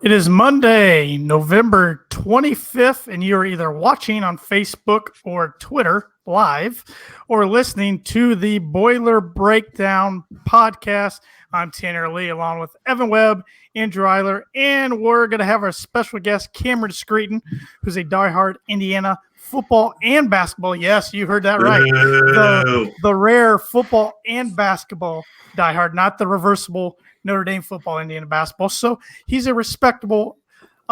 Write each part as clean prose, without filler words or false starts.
It is Monday, November 25th, and you are either watching on Facebook or Twitter live or listening to the Boiler Breakdown podcast. I'm Tanner Lee, along with Evan Webb, Andrew Eiler, and we're going to have our special guest, Cameron Screeton, who's a diehard Indiana football and basketball. Yes, you heard that right. The rare football and basketball diehard, not the reversible Notre Dame football, Indiana basketball. So he's a respectable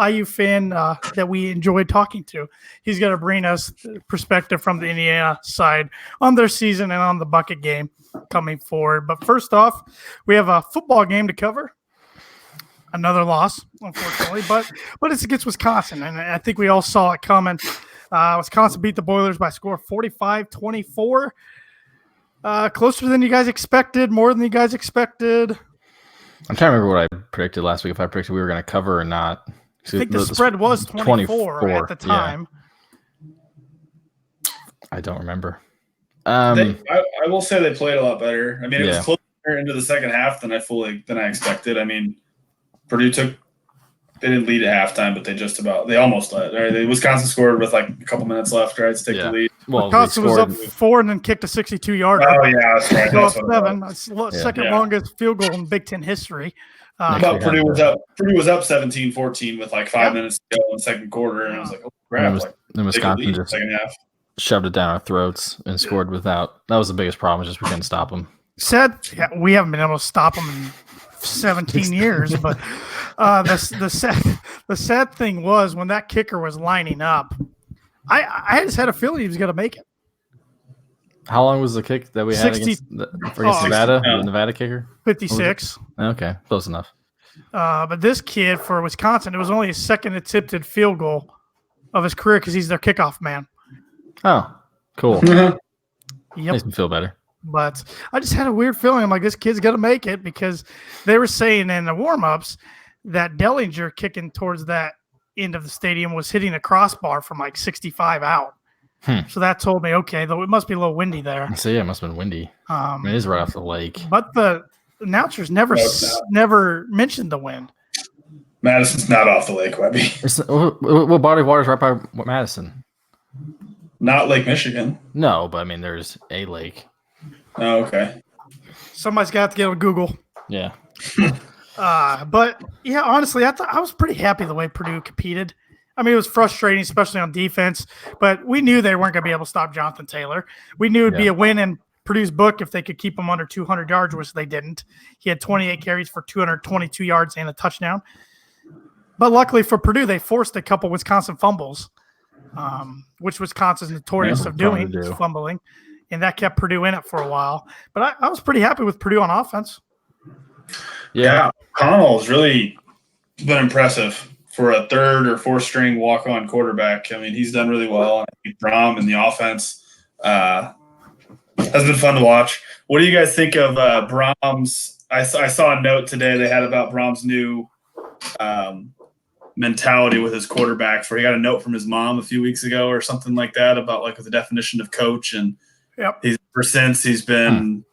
IU fan that we enjoyed talking to. He's going to bring us perspective from the Indiana side on their season and on the bucket game coming forward. But first off, we have a football game to cover. Another loss, unfortunately, but it's against Wisconsin, and I think we all saw it coming. Wisconsin beat the Boilers by a score of 45-24. Closer than you guys expected, more than you guys expected. I'm trying to remember what I predicted last week, if I predicted we were going to cover or not. I think the spread was 24 at the time. Yeah. I don't remember. I will say they played a lot better. I mean, it was closer into the second half than I expected. I mean, Purdue they didn't lead at halftime, but they almost led. Right? Wisconsin scored with like a couple minutes left, right, to take the lead. Well, Wisconsin was up 4 and then kicked a 62-yarder. Oh yeah, that's right. That's 7. That's second longest field goal in Big Ten history. But Purdue was up 17-14 with like 5 minutes to go in the second quarter, and I was like, oh crap! And Wisconsin just second half shoved it down our throats and scored without. That was the biggest problem, just we couldn't stop them. We haven't been able to stop them in 17 years, but the sad thing was when that kicker was lining up, I just had a feeling he was going to make it. How long was the kick that we had against Nevada? The Nevada kicker? 56. Okay, close enough. But this kid for Wisconsin, it was only his second attempted field goal of his career because he's their kickoff man. Oh, cool. Yep. Makes me feel better. But I just had a weird feeling. I'm like, this kid's going to make it because they were saying in the warm-ups that Dellinger kicking towards that end of the stadium was hitting a crossbar from like 65 out. So that told me, okay, though it must be a little windy there. So, yeah, it must have been windy. It is right off the lake. But the announcers never mentioned the wind. Madison's not off the lake, Webby. What body of water is right by Madison? Not Lake Michigan. No, but I mean, there's a lake. Oh, okay. Somebody's got to get on Google. Yeah. But, yeah, honestly, I was pretty happy the way Purdue competed. I mean, it was frustrating, especially on defense, but we knew they weren't going to be able to stop Jonathan Taylor. We knew it would be a win in Purdue's book if they could keep him under 200 yards, which they didn't. He had 28 carries for 222 yards and a touchdown. But luckily for Purdue, they forced a couple Wisconsin fumbles, which Wisconsin's notorious of doing, fumbling, and that kept Purdue in it for a while. But I was pretty happy with Purdue on offense. Yeah, Connell's really been impressive for a third or fourth string walk-on quarterback. I mean, he's done really well. I think Brom and the offense has been fun to watch. What do you guys think of Brom's? I saw a note today they had about Brom's new mentality with his quarterbacks, where he got a note from his mom a few weeks ago or something like that about like the definition of coach, and he's been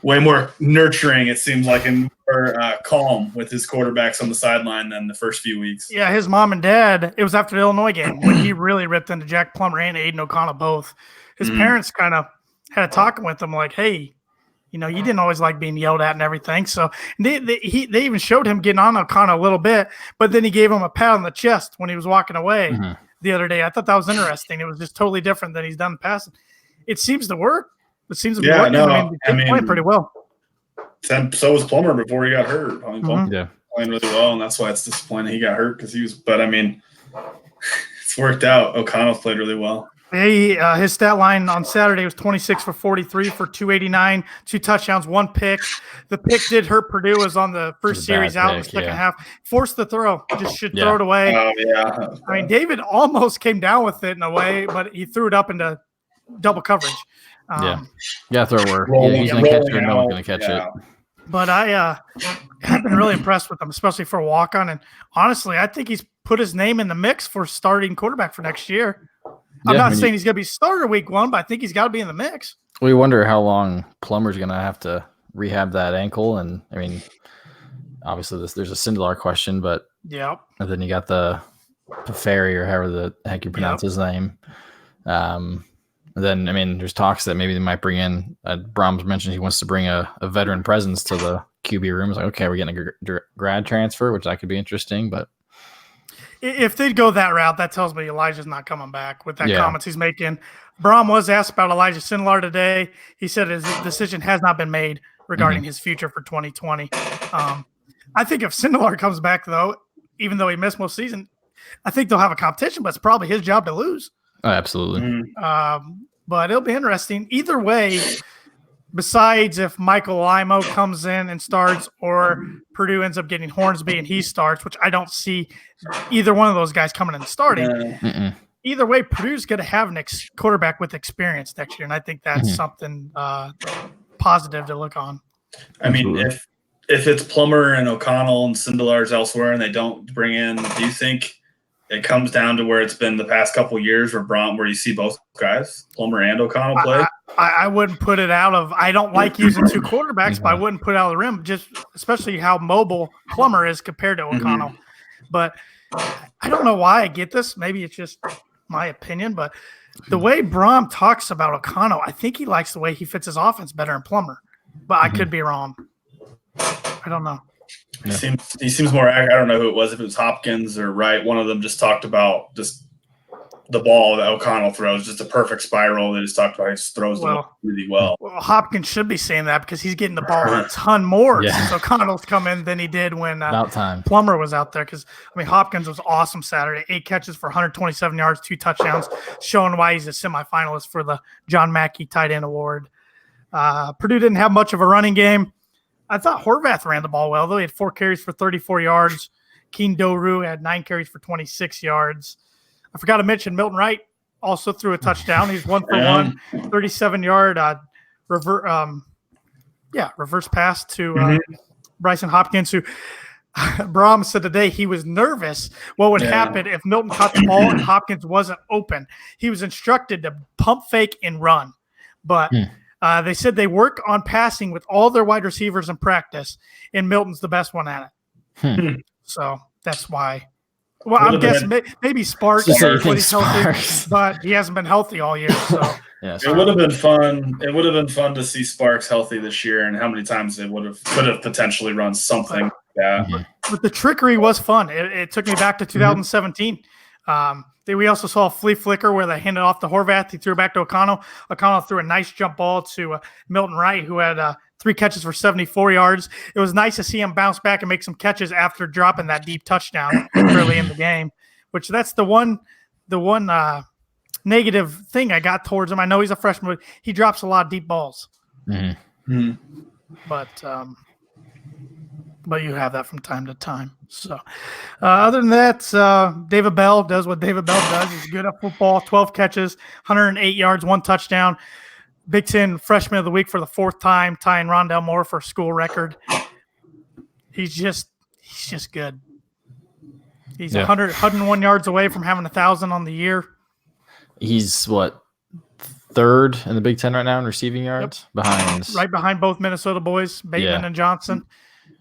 way more nurturing, it seems like, and more calm with his quarterbacks on the sideline than the first few weeks. Yeah, his mom and dad, it was after the Illinois game when he really ripped into Jack Plummer and Aiden O'Connell both. His parents kind of had a talking with him like, hey, you didn't always like being yelled at and everything. So they even showed him getting on O'Connell a little bit, but then he gave him a pat on the chest when he was walking away the other day. I thought that was interesting. It was just totally different than he's done in the past. It seems to work. It seems to be working. I mean, playing pretty well. So was Plummer before he got hurt. I mean, Plummer playing really well, and that's why it's disappointing he got hurt because he was. But I mean, it's worked out. O'Connell's played really well. His stat line on Saturday was 26 for 43 for 289, 2 touchdowns, 1 pick. The pick did hurt Purdue. It was on the first series out in the second half. Forced the throw. Just should throw it away. Oh, yeah. I mean, David almost came down with it in a way, but he threw it up into double coverage. Throw it where he's going to catch it or no one's going to catch it. But I have been really impressed with him, especially for a walk-on. And honestly, I think he's put his name in the mix for starting quarterback for next year. I'm not saying he's going to be starter week 1, but I think he's got to be in the mix. We wonder how long Plummer's going to have to rehab that ankle. And, I mean, obviously there's a Sindelar question, but Yep. And then you got the Ferry or however the heck you pronounce his name. Then, I mean, there's talks that maybe they might bring in, Brahms mentioned he wants to bring a veteran presence to the QB room. It's like, okay, we're getting a grad transfer, which that could be interesting. But if they'd go that route, that tells me Elijah's not coming back with that comments he's making. Brahm was asked about Elijah Sindelar today. He said his decision has not been made regarding his future for 2020. I think if Sindelar comes back, though, even though he missed most season, I think they'll have a competition, but it's probably his job to lose. Oh, absolutely. But it'll be interesting. Either way, besides if Michael Limo comes in and starts or Purdue ends up getting Hornsby and he starts, which I don't see either one of those guys coming in and starting. Either way, Purdue's going to have an quarterback with experience next year, and I think that's something positive to look on. I mean, if it's Plummer and O'Connell and Sindelar's elsewhere and they don't bring in, do you think it comes down to where it's been the past couple of years where you see both guys, Plummer and O'Connell, play? I wouldn't put it out of – I don't like using two quarterbacks, but I wouldn't put it out of the rim, just especially how mobile Plummer is compared to O'Connell. But I don't know why I get this. Maybe it's just my opinion, but the way Brahm talks about O'Connell, I think he likes the way he fits his offense better than Plummer. But I could be wrong. I don't know. He seems more. I don't know who it was. If it was Hopkins or Wright, one of them just talked about just the ball that O'Connell throws, just a perfect spiral. They just talked about he just throws the ball really well. Well, Hopkins should be saying that because he's getting the ball a ton more since O'Connell's come in than he did when Plummer was out there. Because I mean, Hopkins was awesome Saturday. 8 catches for 127 yards, 2 touchdowns, showing why he's a semifinalist for the John Mackey Tight End Award. Purdue didn't have much of a running game. I thought Horvath ran the ball well, though. He had 4 carries for 34 yards. Keen Doru had 9 carries for 26 yards. I forgot to mention Milton Wright also threw a touchdown. He's 1 for 1, 37-yard reverse pass to Bryson Hopkins, who Brahm said today he was nervous what would happen if Milton caught the ball and Hopkins wasn't open. He was instructed to pump fake and run. But they said they work on passing with all their wide receivers in practice, and Milton's the best one at it. So that's why. Well, I'm guessing maybe Sparks, healthy, but he hasn't been healthy all year. So it would have been fun. It would have been fun to see Sparks healthy this year, and how many times they could have potentially run something like that. But the trickery was fun. It took me back to 2017. We also saw a flea flicker where they handed off to Horvath. He threw it back to O'Connell. O'Connell threw a nice jump ball to Milton Wright, who had 3 catches for 74 yards. It was nice to see him bounce back and make some catches after dropping that deep touchdown early in the game, which that's the one negative thing I got towards him. I know he's a freshman, but he drops a lot of deep balls. But you have that from time to time. So other than that, David Bell does what David Bell does. He's good at football, 12 catches, 108 yards, 1 touchdown. Big Ten Freshman of the Week for the 4th time, tying Rondell Moore for a school record. He's just good. He's 101 yards away from having 1,000 on the year. He's what, 3rd in the Big Ten right now in receiving yards? Right behind both Minnesota boys, Bateman and Johnson.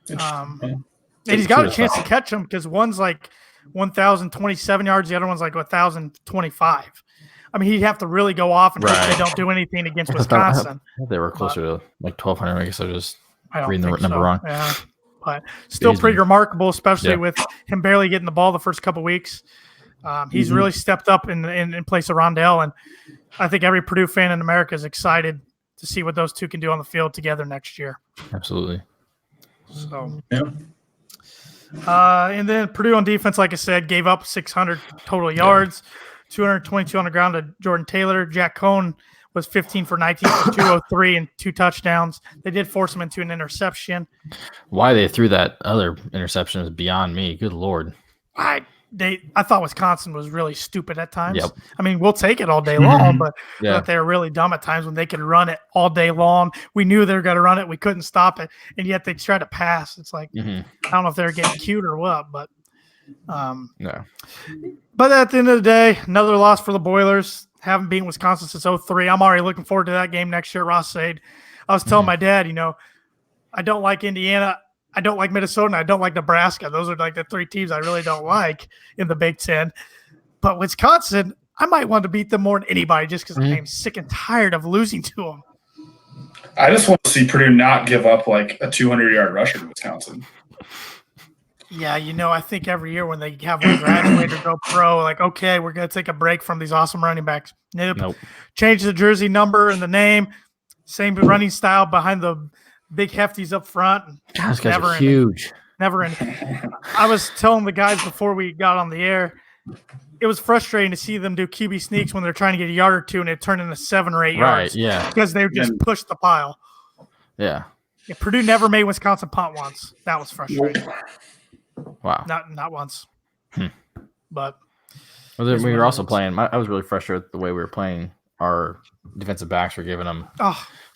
And he's got a chance to catch them because one's like 1,027 yards, the other one's like 1,025. I mean, he'd have to really go off and hope they don't do anything against Wisconsin. They were closer to like 1,200. I guess I was just reading the number wrong. Yeah, but still pretty remarkable, especially with him barely getting the ball the first couple weeks. He's really stepped up in place of Rondell, and I think every Purdue fan in America is excited to see what those two can do on the field together next year. Absolutely. So, and then Purdue on defense, like I said, gave up 600 total yards. 222 on the ground to Jordan Taylor. Jack Cohn was 15 for 19 for 203 and 2 touchdowns. They did force him into an interception. Why they threw that other interception is beyond me. Good Lord. I thought Wisconsin was really stupid at times. I mean, we'll take it all day long, but I thought they were really dumb at times when they could run it all day long. We knew they were going to run it. We couldn't stop it, and yet they tried to pass. It's like, I don't know if they were getting cute or what, but no. But at the end of the day, another loss for the Boilers. Haven't beaten Wisconsin since 2003. I'm already looking forward to that game next year at Ross-Ade. I was telling my dad, I don't like Indiana. I don't like Minnesota and I don't like Nebraska. Those are like the three teams I really don't like in the Big Ten. But Wisconsin, I might want to beat them more than anybody just because I'm sick and tired of losing to them. I just want to see Purdue not give up like a 200-yard rusher to Wisconsin. Yeah, I think every year when they have one graduate or go pro, like, okay, we're going to take a break from these awesome running backs. Nope. Change the jersey number and the name. Same running style behind the big hefties up front. Those guys are huge. Never ending. I was telling the guys before we got on the air, it was frustrating to see them do QB sneaks when they're trying to get a yard or two and it turned into 7 or 8 yards. Right, yeah. Because they just pushed the pile. Yeah. Purdue never made Wisconsin punt once. That was frustrating. Wow. Not once. But we were also playing. I was really frustrated with the way we were playing. Our defensive backs were giving them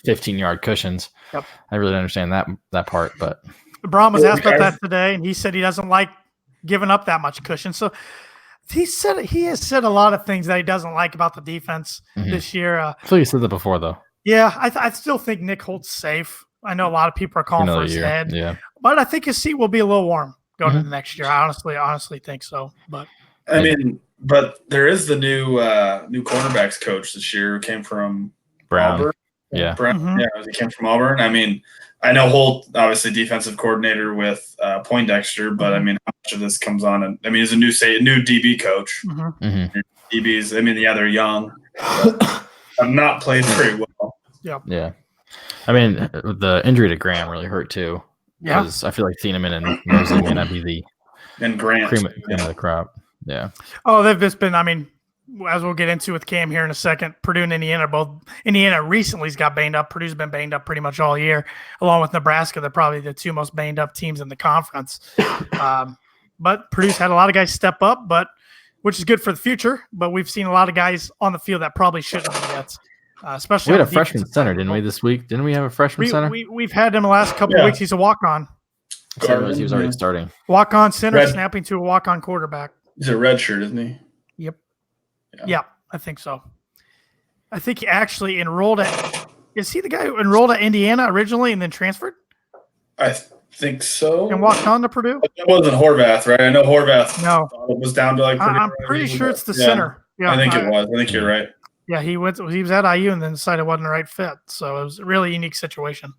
15-yard cushions. Yep. I really didn't understand that part. But Braum was asked about that today, and he said he doesn't like giving up that much cushion. So he has said a lot of things that he doesn't like about the defense this year. I feel you said that before, though. Yeah, I still think Nick Holt's safe. I know a lot of people are calling for his head. Yeah. But I think his seat will be a little warm going into next year. I honestly think so. But but there is the new cornerbacks coach this year who came from Brown. Auburn. Yeah. Brown. Yeah, he came from Auburn. I mean, I know Holt, obviously defensive coordinator with Poindexter, but I mean, how much of this comes on? And I mean, he's a new DB coach. DBs, I mean, they're young. Have not played very well. Yeah. I mean, the injury to Graham really hurt too. Yeah. Because I feel like Thieneman and Mosley may not be the Grant cream of the crop. Yeah. Oh, they've just been, I mean, as we'll get into with Cam here in a second, Purdue and Indiana recently got banged up. Purdue's been banged up pretty much all year, along with Nebraska. They're probably the two most banged up teams in the conference. But Purdue's had a lot of guys step up, which is good for the future. But we've seen a lot of guys on the field that probably shouldn't be yet. Especially we had a freshman center, didn't we, this week? Didn't we have a freshman center? We've had him the last couple of weeks. He's a walk-on. He was already starting. Walk-on center snapping to a walk-on quarterback. He's a red shirt, isn't he? Yep. Yeah, I think so. I think he actually enrolled at – is he the guy who enrolled at Indiana originally and then transferred? I think so. And walked on to Purdue? It wasn't Horvath, right? I know Horvath was down to like – I'm pretty sure it's the center. Yeah, I think it was. I think you're right. Yeah, he was at IU and then decided it wasn't the right fit. So it was a really unique situation.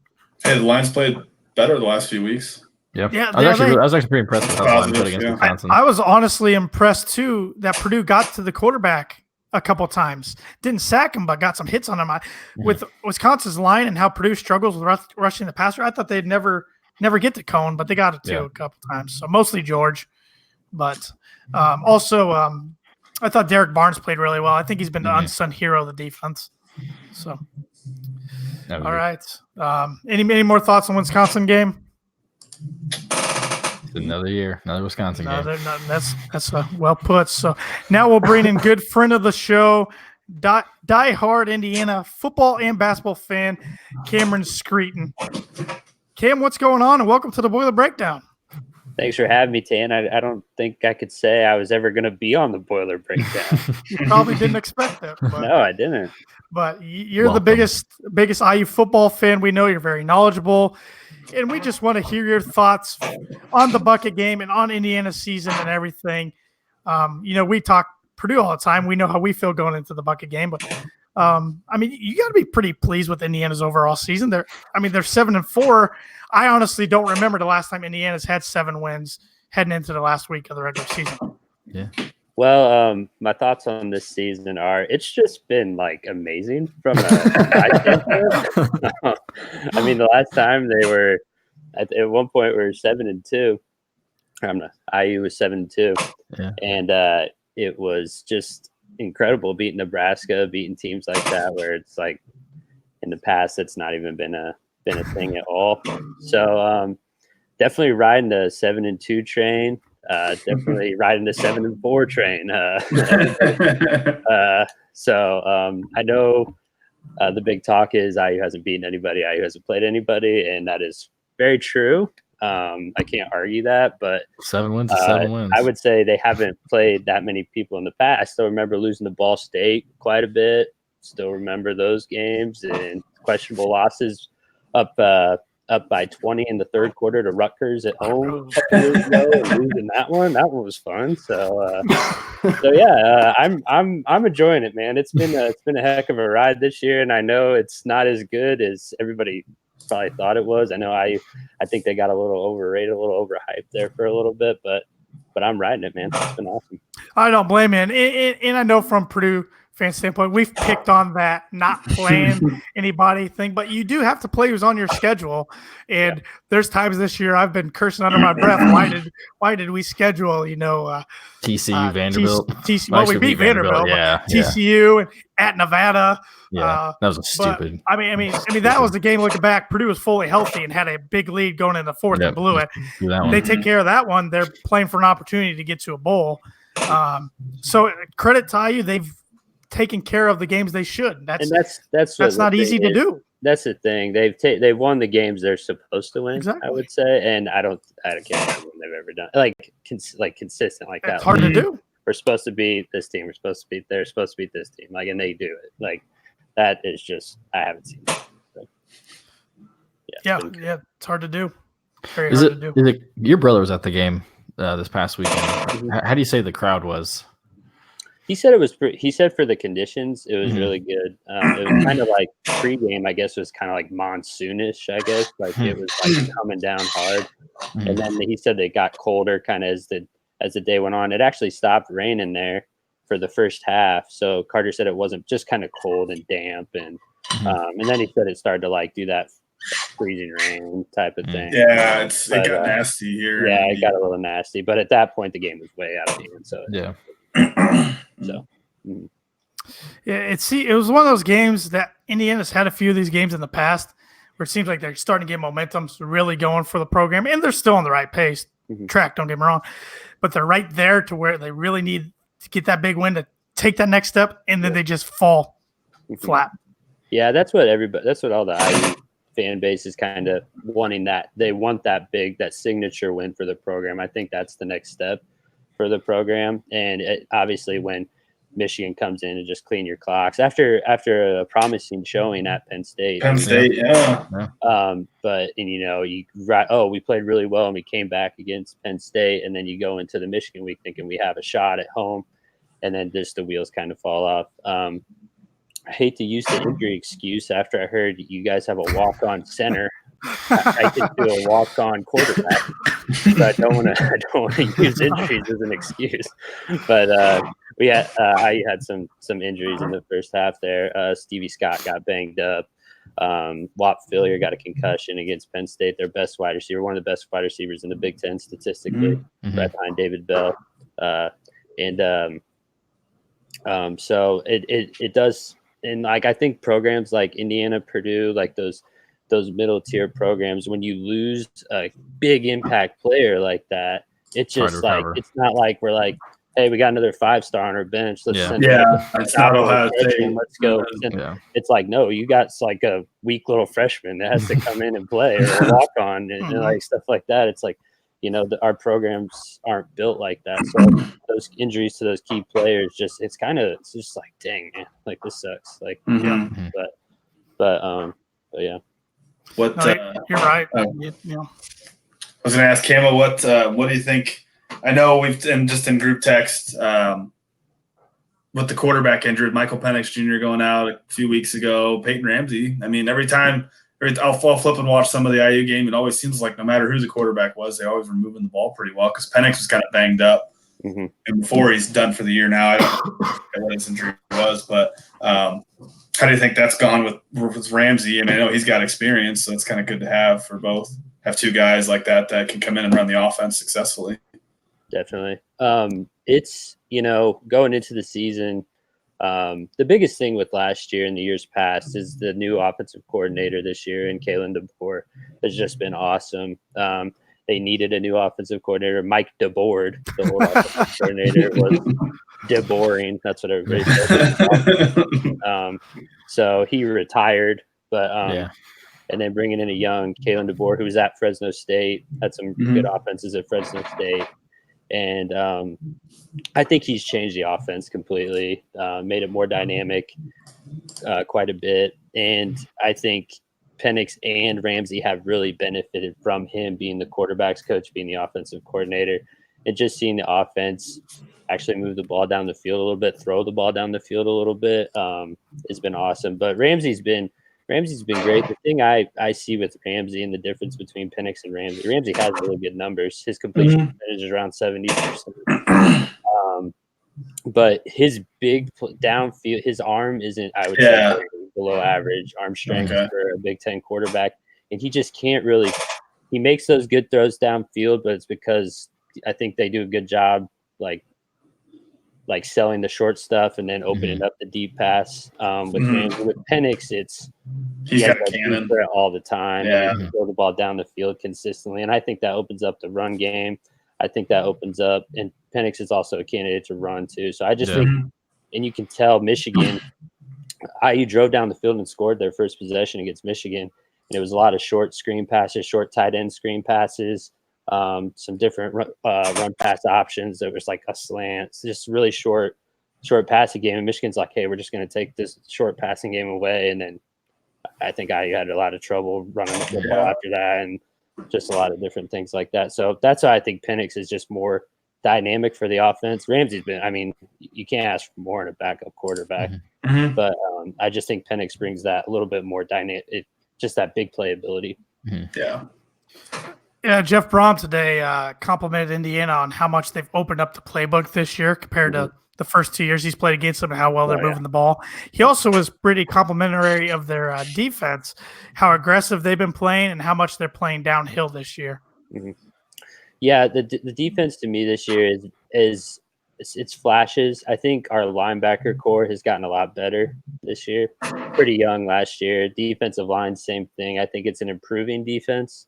Hey, the Lions played better the last few weeks. Yeah, I was actually pretty impressed with how the Lions played against Wisconsin. I was honestly impressed too that Purdue got to the quarterback a couple times. Didn't sack him, but got some hits on him. With Wisconsin's line and how Purdue struggles with rushing the passer, I thought they'd never get to Cohen, but they got it too a couple times. So mostly George, but also. I thought Derek Barnes played really well. I think he's been the unsung hero of the defense. So, all right. Any more thoughts on Wisconsin game? Another year, another Wisconsin game. That's well put. So now we'll bring in good friend of the show, die-hard Indiana football and basketball fan, Cameron Screeton. Cam, what's going on? And welcome to the Boiler Breakdown. Thanks for having me, Tan. I don't think I could say I was ever going to be on the Boiler Breakdown. You probably didn't expect that. No, I didn't. But you're the biggest IU football fan we know. You're very knowledgeable. And we just want to hear your thoughts on the Bucket game and on Indiana's season and everything. We talk Purdue all the time. We know how we feel going into the Bucket game. But, I mean, you got to be pretty pleased with Indiana's overall season. They're 7-4. I honestly don't remember the last time Indiana's had 7 wins heading into the last week of the regular season. Yeah. Well, my thoughts on this season are it's just been like amazing from a standpoint. I mean, the last time they were at one point we were 7-2. IU was 7-2, and it was just incredible beating Nebraska, beating teams like that where it's like in the past it's not even been a thing at all. So definitely riding the 7-2 train. Definitely riding the 7-4 train. So I know the big talk is IU hasn't beaten anybody. IU hasn't played anybody, and that is very true. I can't argue that, but 7 wins is 7 wins. I would say they haven't played that many people in the past. I still remember losing to Ball State quite a bit. Still remember those games and questionable losses up up by 20 in the third quarter to Rutgers at home a couple years ago and losing that one was fun. So I'm enjoying it, man. It's been a heck of a ride this year, and I know it's not as good as everybody probably thought it was. I know I think they got a little overrated, a little overhyped there for a little bit, but I'm riding it, man. It's been awesome. I don't blame you. And I know from Purdue fan standpoint, we've picked on that not playing anybody thing, but you do have to play who's on your schedule. And there's times this year I've been cursing under my breath. Why did we schedule, TCU, Vanderbilt? TCU, well, we beat Vanderbilt. Yeah, TCU and at Nevada. Yeah, that was stupid. I mean, that was the game. Looking back, Purdue was fully healthy and had a big lead going into the fourth and blew it. They take care of that one. They're playing for an opportunity to get to a bowl. So credit to IU, they've taken care of the games they should. That's not easy to do. That's the thing. They've won the games they're supposed to win. Exactly. I would say, and I can't remember when they've ever done consistent like that. It's hard to do. We're supposed to beat this team. They're supposed to beat this team. And they do it. That is just, I haven't seen that. So, yeah, it's hard to do. Very hard to do. Your brother was at the game this past weekend. How do you say the crowd was? He said he said for the conditions, it was really good. It was kind of like pregame, I guess, was kind of like monsoonish, I guess. It was coming down hard. And then he said it got colder kind of as the day went on. It actually stopped raining there for the first half. So Carter said it wasn't just kind of cold and damp. And then he said it started to do that freezing rain type of thing. Yeah, it got nasty here. Yeah, it got a little nasty. But at that point, the game was way out of hand. So yeah. So yeah, it was one of those games that Indiana's had a few of these games in the past where it seems like they're starting to get momentum, really going for the program, and they're still on the right pace. Track, don't get me wrong, but they're right there to where they really need to get that big win to take that next step, and then they just fall flat. Yeah, that's what all the IU fan base is kind of wanting. That they want that signature win for the program. I think that's the next step for the program, and obviously when Michigan comes in and just clean your clocks after a promising showing at Penn State. Yeah. But we played really well and we came back against Penn State, and then you go into the Michigan week thinking we have a shot at home, and then just the wheels kind of fall off. I hate to use the injury excuse after I heard you guys have a walk-on center. I could do a walk-on quarterback, but I don't want to use injuries as an excuse. But I had some injuries in the first half there. Stevie Scott got banged up. Wap Fillier got a concussion against Penn State. Their best wide receiver, one of the best wide receivers in the Big Ten statistically, right behind David Bell. So it does, and I think programs like Indiana, Purdue, those middle tier programs, when you lose a big impact player like that, it's just it's not like we're like, hey, we got another 5-star on our bench. Let's send it's not Ohio State. Let's go. It's like, no, you got a weak little freshman that has to come in and play or walk on and stuff like that. It's like, our programs aren't built like that. So those injuries to those key players, it's just like, dang, man, this sucks. But yeah. You're right. I was going to ask Camo, what do you think? I know we've just in group text with the quarterback injury, Michael Penix Jr. going out a few weeks ago, Peyton Ramsey. I mean, every time I'll flip and watch some of the IU game, it always seems like no matter who the quarterback was, they always were moving the ball pretty well because Penix was kind of banged up. And before he's done for the year now, I don't know what his injury was, but how do you think that's gone with Ramsey? And I know he's got experience, so it's kind of good to have for both. Have two guys like that can come in and run the offense successfully. Definitely. It's, going into the season, the biggest thing with last year and the years past is the new offensive coordinator this year, and Kalen DeBoer has just been awesome. They needed a new offensive coordinator. Mike DeBoard, the old offensive coordinator, was DeBoring. That's what everybody said. So he retired, but and then bringing in a young Kalen DeBoer, who was at Fresno State, had some good offenses at Fresno State. And I think he's changed the offense completely, made it more dynamic quite a bit. And I think Penix and Ramsey have really benefited from him being the quarterback's coach, being the offensive coordinator, and just seeing the offense actually move the ball down the field a little bit, throw the ball down the field a little bit, has been awesome. But Ramsey's been great. The thing I see with Ramsey and the difference between Penix and Ramsey has really good numbers. His completion percentage is around 70%. But his big downfield, his arm isn't, I would say, below average arm strength for a Big Ten quarterback. And he just can't really – he makes those good throws downfield, but it's because I think they do a good job like selling the short stuff and then opening up the deep pass. With Penix, he's got a cannon for it all the time. Yeah. And he throw the ball down the field consistently. And I think that opens up the run game. I think that opens up – and Penix is also a candidate to run too. So I just think – and you can tell Michigan – IU drove down the field and scored their first possession against Michigan. And it was a lot of short screen passes, short tight end screen passes, some different run pass options. There was like a slant, just really short passing game. And Michigan's like, hey, we're just going to take this short passing game away. And then I think IU had a lot of trouble running the football after that and just a lot of different things like that. So that's why I think Penix is just more dynamic for the offense. Ramsey's been, I mean, you can't ask for more in a backup quarterback. But I just think Penix brings that a little bit more dynamic, just that big playability. Yeah, Jeff Brom today complimented Indiana on how much they've opened up the playbook this year compared to the first 2 years he's played against them and how well they're moving the ball. He also was pretty complimentary of their defense, how aggressive they've been playing and how much they're playing downhill this year. Yeah, the defense to me this year is it's flashes. I think our linebacker core has gotten a lot better this year. Pretty young last year. Defensive line, same thing. I think it's an improving defense.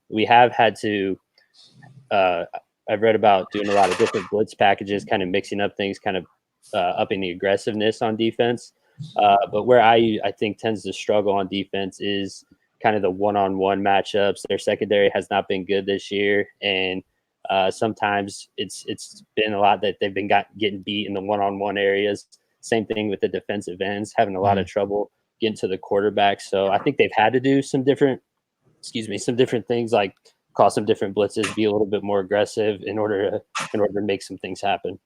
We have had to I've read about doing a lot of different blitz packages, kind of mixing up things, kind of upping the aggressiveness on defense. But where I think tends to struggle on defense is kind of the one-on-one matchups. Their secondary has not been good this year, and sometimes it's been a lot that they've been getting beat in the one-on-one areas. Same thing with the defensive ends, having a lot of trouble getting to the quarterback. So I think they've had to do some different things, like call some different blitzes, be a little bit more aggressive in order to make some things happen.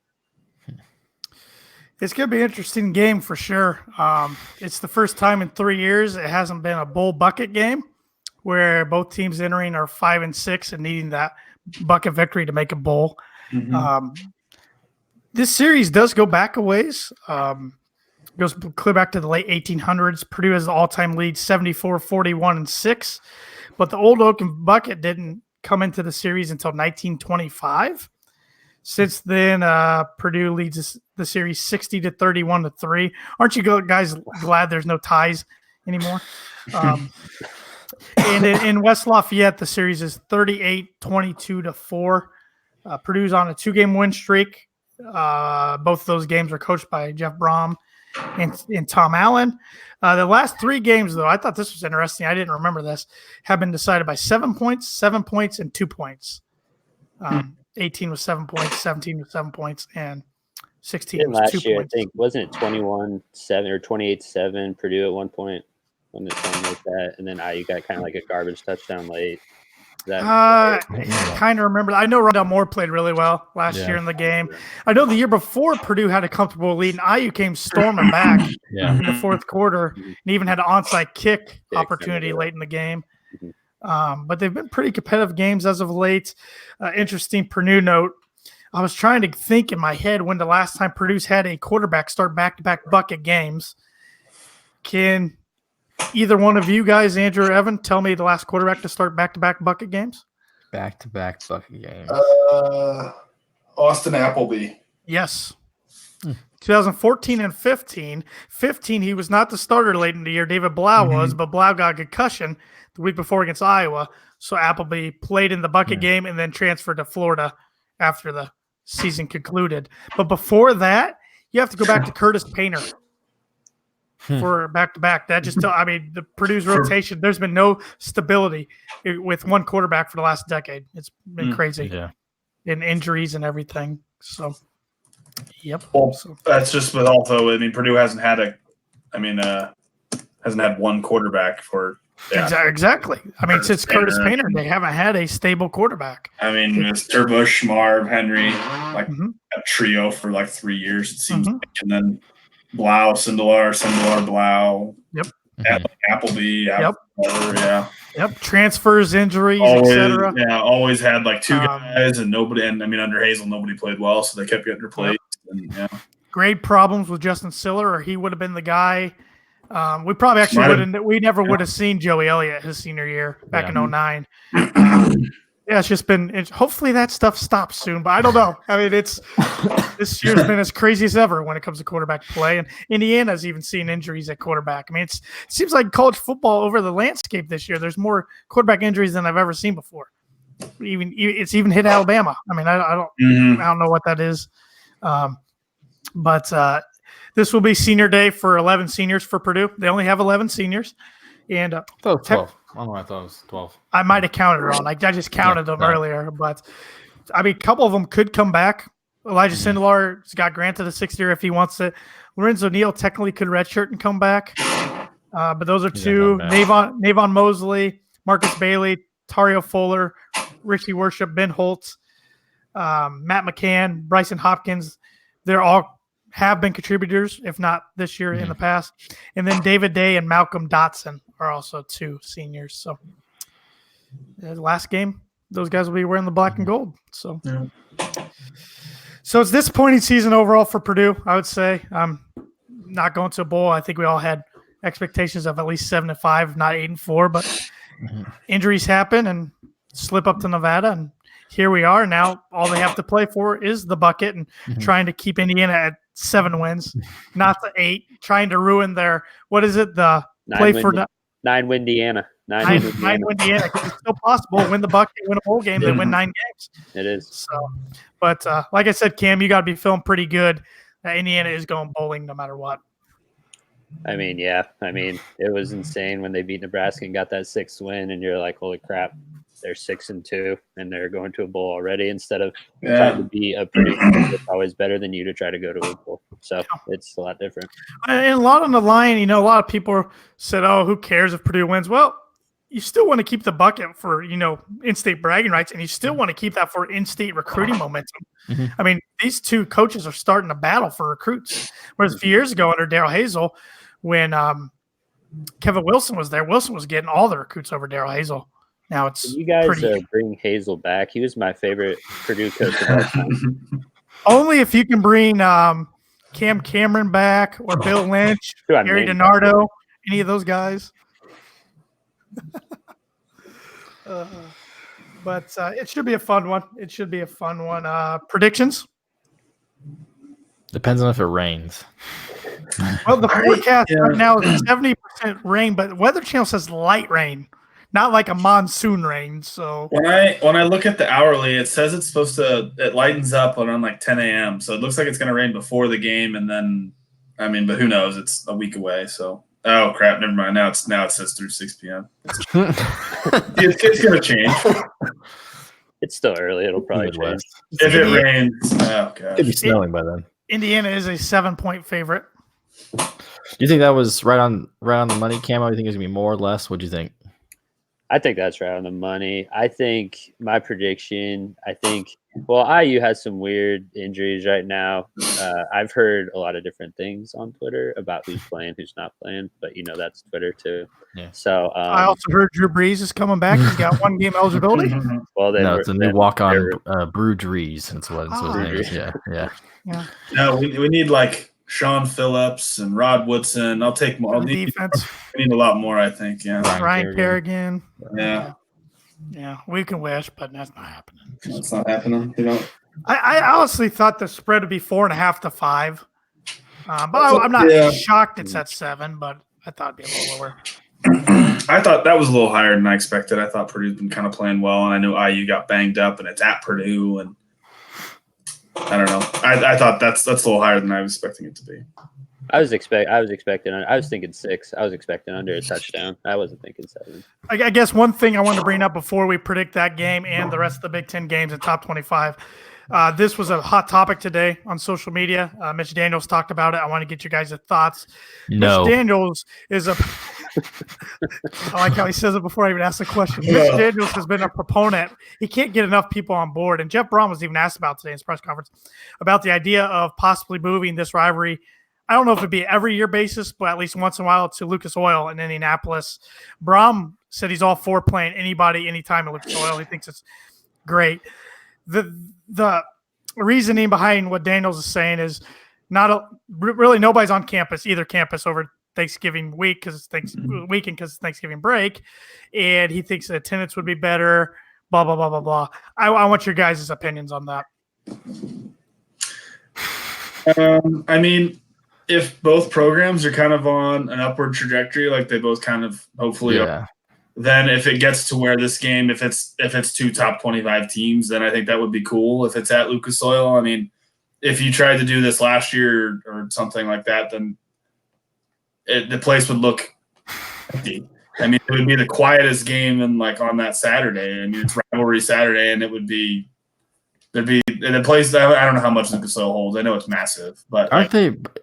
It's going to be an interesting game for sure. It's the first time in 3 years it hasn't been a bowl bucket game where both teams entering are 5-6 and needing that bucket victory to make a bowl. This series does go back a ways. Goes clear back to the late 1800s. Purdue has the all-time lead 74-41-6, but the Old Oaken bucket didn't come into the series until 1925. Since then, Purdue leads the series 60-31-3. Aren't you guys glad there's no ties anymore? And in West Lafayette, the series is 38-22-4. Purdue's on a 2-game win streak. Both of those games are coached by Jeff Brom and Tom Allen. The last 3 games, though, I thought this was interesting. I didn't remember this. Have been decided by 7 points, 7 points, and 2 points. 18 was 7 points, 17 was 7 points, and 16 was 2 year, points. I think, wasn't it 21-7 or 28-7 Purdue at one point? When it's something like that, and then IU got kind of like a garbage touchdown late. I kind of remember. I know Rondell Moore played really well last year in the game. I know the year before Purdue had a comfortable lead, and IU came storming back in the fourth quarter, and even had an onside kick opportunity late in the game. But they've been pretty competitive games as of late. Interesting Purdue note. I was trying to think in my head when the last time Purdue's had a quarterback start back-to-back bucket games. Can either one of you guys, Andrew or Evan, tell me the last quarterback to start back-to-back bucket games? Back-to-back bucket games. Austin Appleby. Yes. 2014 and 15. 15, he was not the starter late in the year. David Blau was, but Blau got a concussion the week before against Iowa. So Appleby played in the bucket game and then transferred to Florida after the season concluded. But before that, you have to go back to Curtis Painter for back-to-back. That just the Purdue's rotation, there's been no stability with one quarterback for the last decade. It's been crazy. And injuries and everything. So, yep. Well, that's just with also, Purdue hasn't had hasn't had one quarterback for. Yeah. Exactly. I mean, since Curtis Painter, they haven't had a stable quarterback. I mean, it's Turbush, Marv, Henry, like Mm-hmm. a trio for like 3 years, it seems like. And then Blau, Sindelar, Blau. Yep. Appleby. Yep. Yeah. Yep. Transfers, injuries, etc. Yeah, always had like two guys and nobody. And I mean, under Hazel, nobody played well, so they kept getting replaced. Yep. And yeah. Great problems with Justin Siller, or he would have been the guy. We probably actually wouldn't. We never would have seen Joey Elliott his senior year back in 2009. Yeah, it's just been. Hopefully that stuff stops soon, but I don't know. I mean, this year's been as crazy as ever when it comes to quarterback play, and Indiana's even seen injuries at quarterback. I mean, it seems like college football over the landscape this year. There's more quarterback injuries than I've ever seen before. It's even hit Alabama. I mean, I don't know what that is, but. This will be senior day for 11 seniors for Purdue. They only have 11 seniors. And I thought it was 12. I don't know. I thought it was 12. I might have counted wrong. I just counted them earlier. But, I mean, a couple of them could come back. Elijah Sindelar's got granted a 6th year if he wants it. Lorenzo Neal technically could redshirt and come back. But those are two. Navon Mosley, Marcus Bailey, Tario Fuller, Ricky Worship, Ben Holtz, Matt McCann, Bryson Hopkins. They're all have been contributors, if not this year, in the past. And then David Day and Malcolm Dotson are also 2 seniors. So the last game, those guys will be wearing the black and gold. So it's disappointing season overall for Purdue, I would say. Not going to a bowl. I think we all had expectations of at least 7-5, not 8-4, but injuries happen and slip up to Nevada, and here we are. Now all they have to play for is the bucket and trying to keep Indiana at 7 wins, not the 8, trying to ruin their, what is it? The 9-win Indiana. 9-win Indiana. It's still possible. Win the bucket, win a bowl game, they win 9 games. It is. So, but like I said, Cam, you got to be feeling pretty good that Indiana is going bowling no matter what. I mean, yeah. I mean, it was insane when they beat Nebraska and got that 6th win, and you're like, holy crap. They're 6-2, and they're going to a bowl already instead of trying to be a Purdue. It's always better than you to try to go to a bowl. So it's a lot different. And a lot on the line, a lot of people said, oh, who cares if Purdue wins? Well, you still want to keep the bucket for, in-state bragging rights, and you still want to keep that for in-state recruiting momentum. I mean, these 2 coaches are starting a battle for recruits. Whereas a few years ago under Darrell Hazel, when Kevin Wilson was there, Wilson was getting all the recruits over Darrell Hazel. Now it's you guys bring Hazel back. He was my favorite Purdue coach of all time. Only if you can bring Cam Cameron back or Bill Lynch, Gary DiNardo, any of those guys. But it should be a fun one. Predictions? Depends on if it rains. Well, the forecast right now is 70% rain, but Weather Channel says light rain. Not like a monsoon rain. So when I look at the hourly, it says it's supposed to. It lightens up around like 10 a.m. So it looks like it's going to rain before the game, and then but who knows? It's a week away. So crap, never mind. Now it says through 6 p.m. It's going to change. It's still early. It'll probably change. If it rains, it'd be snowing by then. Indiana is a 7-point favorite. Do you think that was right on the money, Camo? You think it's gonna be more or less? What do you think? I think that's right on the money. I think my prediction, IU has some weird injuries right now. I've heard a lot of different things on Twitter about who's playing, who's not playing, but that's Twitter too. Yeah. So I also heard Drew Brees is coming back. He's got 1 game eligibility. Well, it's a new walk-on Brew Drees. That's what his name is. Yeah. No, we need like Sean Phillips and Rod Woodson. I'll take more. Defense. We need a lot more, I think. Yeah. Ryan Kerrigan. Yeah. Yeah, we can wish, but that's not happening. That's not happening. I honestly thought the spread would be 4.5 to 5. But I'm not shocked it's at 7, but I thought it'd be a little lower. I thought that was a little higher than I expected. I thought Purdue's been kind of playing well, and I knew IU got banged up, and it's at Purdue, and I don't know. I thought that's a little higher than I was expecting it to be. I was expecting. I was thinking 6. I was expecting under a touchdown. I wasn't thinking 7. I guess one thing I wanted to bring up before we predict that game and the rest of the Big Ten games in top 25. This was a hot topic today on social media. Mitch Daniels talked about it. I want to get you guys' thoughts. No. Mitch Daniels is a I like how he says it before I even ask the question. Mitch Daniels has been a proponent. He can't get enough people on board. And Jeff Brom was even asked about today in his press conference about the idea of possibly moving this rivalry. I don't know if it'd be every year basis, but at least once in a while to Lucas Oil in Indianapolis. Brom said he's all for playing anybody, anytime at Lucas Oil. He thinks it's great. The reasoning behind what Daniels is saying is really nobody's on campus, either campus over Thanksgiving week because it's weekend because it's Thanksgiving break, and he thinks the attendance would be better. Blah blah blah blah blah. I want your guys' opinions on that. I mean, if both programs are kind of on an upward trajectory, like they both kind of hopefully are, then if it gets to where this game, if it's 2 top 25 teams, then I think that would be cool. If it's at Lucas Oil, I mean, if you tried to do this last year or something like that, then the place would look empty. I mean, it would be the quietest game on that Saturday. I mean, it's rivalry Saturday, and there'd be the place. I don't know how much Lucas Oil holds. I know it's massive, but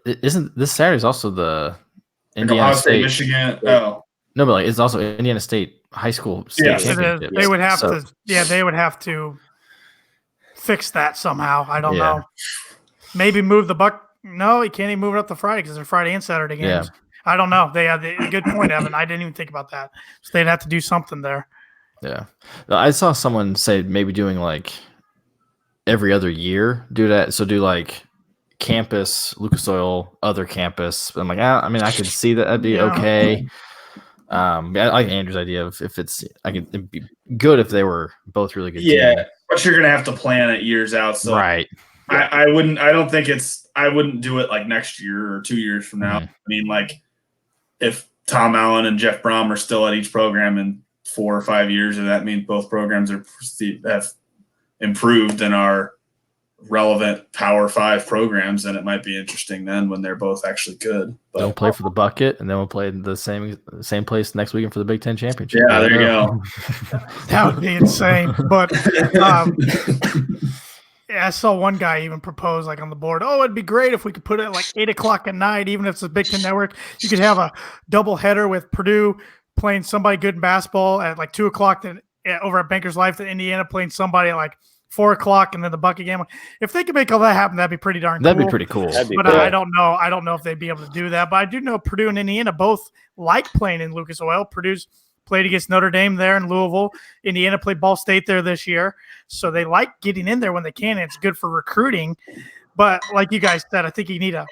Isn't this Saturday's also the Indiana Ohio State, Michigan? Oh. No, but it's also Indiana State high school state championship. They would have to. Yeah, they would have to fix that somehow. I don't know. Maybe move the buck. No, you can't even move it up to Friday because they're Friday and Saturday games. Yeah. I don't know. They had a good point, Evan. I didn't even think about that. So they'd have to do something there. Yeah, I saw someone say maybe doing every other year. Do that. So do campus, Lucas Oil, other campus. I'm I mean, I could see that. That'd be okay. I like Andrew's idea of it'd be good if they were both really good. Yeah, teams. but you're gonna have to plan it years out. So right. I wouldn't. I don't think I wouldn't do it next year or 2 years from now. I mean, if Tom Allen and Jeff Brom are still at each program in 4 or 5 years, and that means both programs have improved and are relevant Power 5 programs, then it might be interesting then when they're both actually good. But they'll play for the bucket, and then we'll play the same place next weekend for the Big Ten championship. Yeah, there you go. That would be insane. But I saw one guy even propose on the board, it'd be great if we could put it at 8 o'clock at night, even if it's a Big Ten network. You could have a double header with Purdue playing somebody good in basketball at 2 o'clock over at Bankers Life, to Indiana playing somebody at 4 o'clock, and then the bucket game. If they could make all that happen, that'd be pretty darn cool. That'd be pretty cool. But cool. I don't know. I don't know if they'd be able to do that. But I do know Purdue and Indiana both like playing in Lucas Oil. Purdue's played against Notre Dame there in Louisville. Indiana played Ball State there this year. So they like getting in there when they can, and it's good for recruiting. But like you guys said, I think you need to